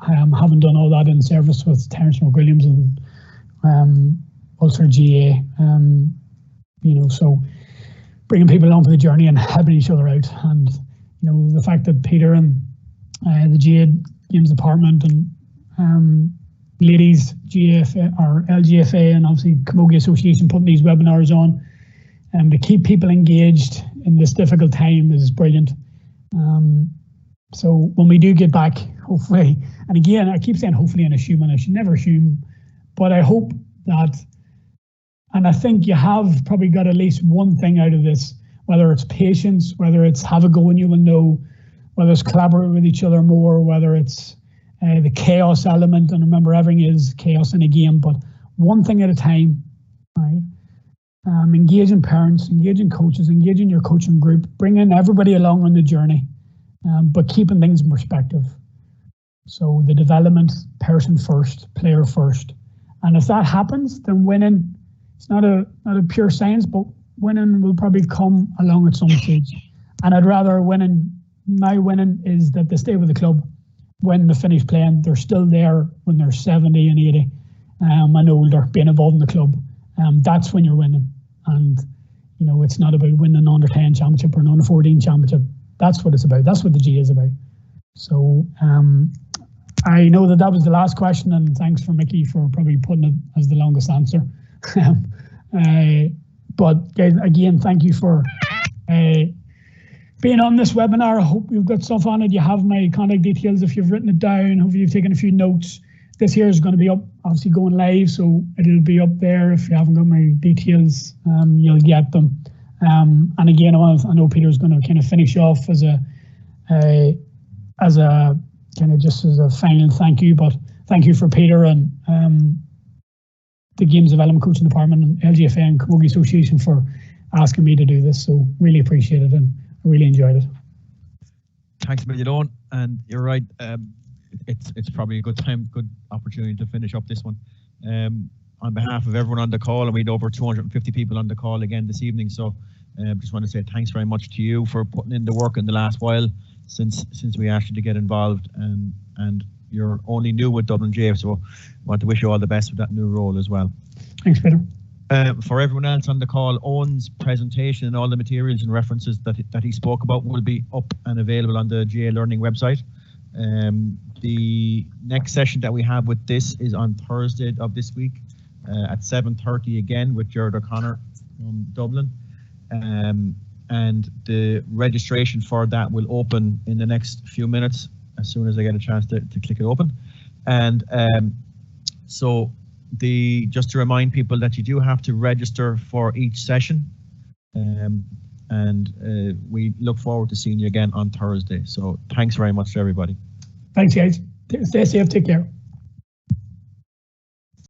having done all that in service with Terence McWilliams and Ulster GA. You know, so bringing people along for the journey and helping each other out, and you know, the fact that Peter and the GA Games Department and Ladies GFA or LGFA and obviously Camogie Association putting these webinars on to keep people engaged in this difficult time is brilliant. So when we do get back, hopefully, and again, I keep saying hopefully and assuming, I should never assume, but I hope that, and I think you have probably got at least one thing out of this, whether it's patience, whether it's have a go and you will know, whether it's collaborate with each other more, whether it's the chaos element, and remember everything is chaos in a game, but one thing at a time, right? Engaging parents, engaging coaches, engaging your coaching group, bringing everybody along on the journey, but keeping things in perspective. So the development, person first, player first. And if that happens, then winning, it's not a pure science, but winning will probably come along at some stage. And I'd rather my winning is that they stay with the club when they finish playing. They're still there when they're 70 and 80 and older, being involved in the club. That's when you're winning. And, you know, it's not about winning an under 10 championship or an under 14 championship. That's what it's about. That's what the G is about. So I know that was the last question, and thanks for Mickey for probably putting it as the longest answer. But guys, again, thank you for being on this webinar. I hope you've got stuff on it. You have my contact details if you've written it down. Hopefully you've taken a few notes. This here is going to be up, obviously going live, so it'll be up there. If you haven't got my details, you'll get them. And again, I know Peter's going to kind of finish off as a kind of just as a final thank you, but thank you for Peter and the Games Development Coaching Department and LGFA and Camogie Association for asking me to do this. So really appreciate it, and I really enjoyed it. Thanks a million, Owen. And you're right. It's probably a good opportunity to finish up this one. On behalf of everyone on the call, and we had over 250 people on the call again this evening. So just want to say thanks very much to you for putting in the work in the last while since we asked you to get involved, and you're only new with Dublin J, so I want to wish you all the best with that new role as well. Thanks, Peter. For everyone else on the call, Owen's presentation and all the materials and references that he spoke about will be up and available on the GA Learning website. The next session that we have with this is on Thursday of this week at 7:30 again with Gerard O'Connor from Dublin. And the registration for that will open in the next few minutes as soon as I get a chance to click it open. And so just to remind people that you do have to register for each session, and we look forward to seeing you again on Thursday. So thanks very much to everybody. Thanks, guys. Stay safe. Take care.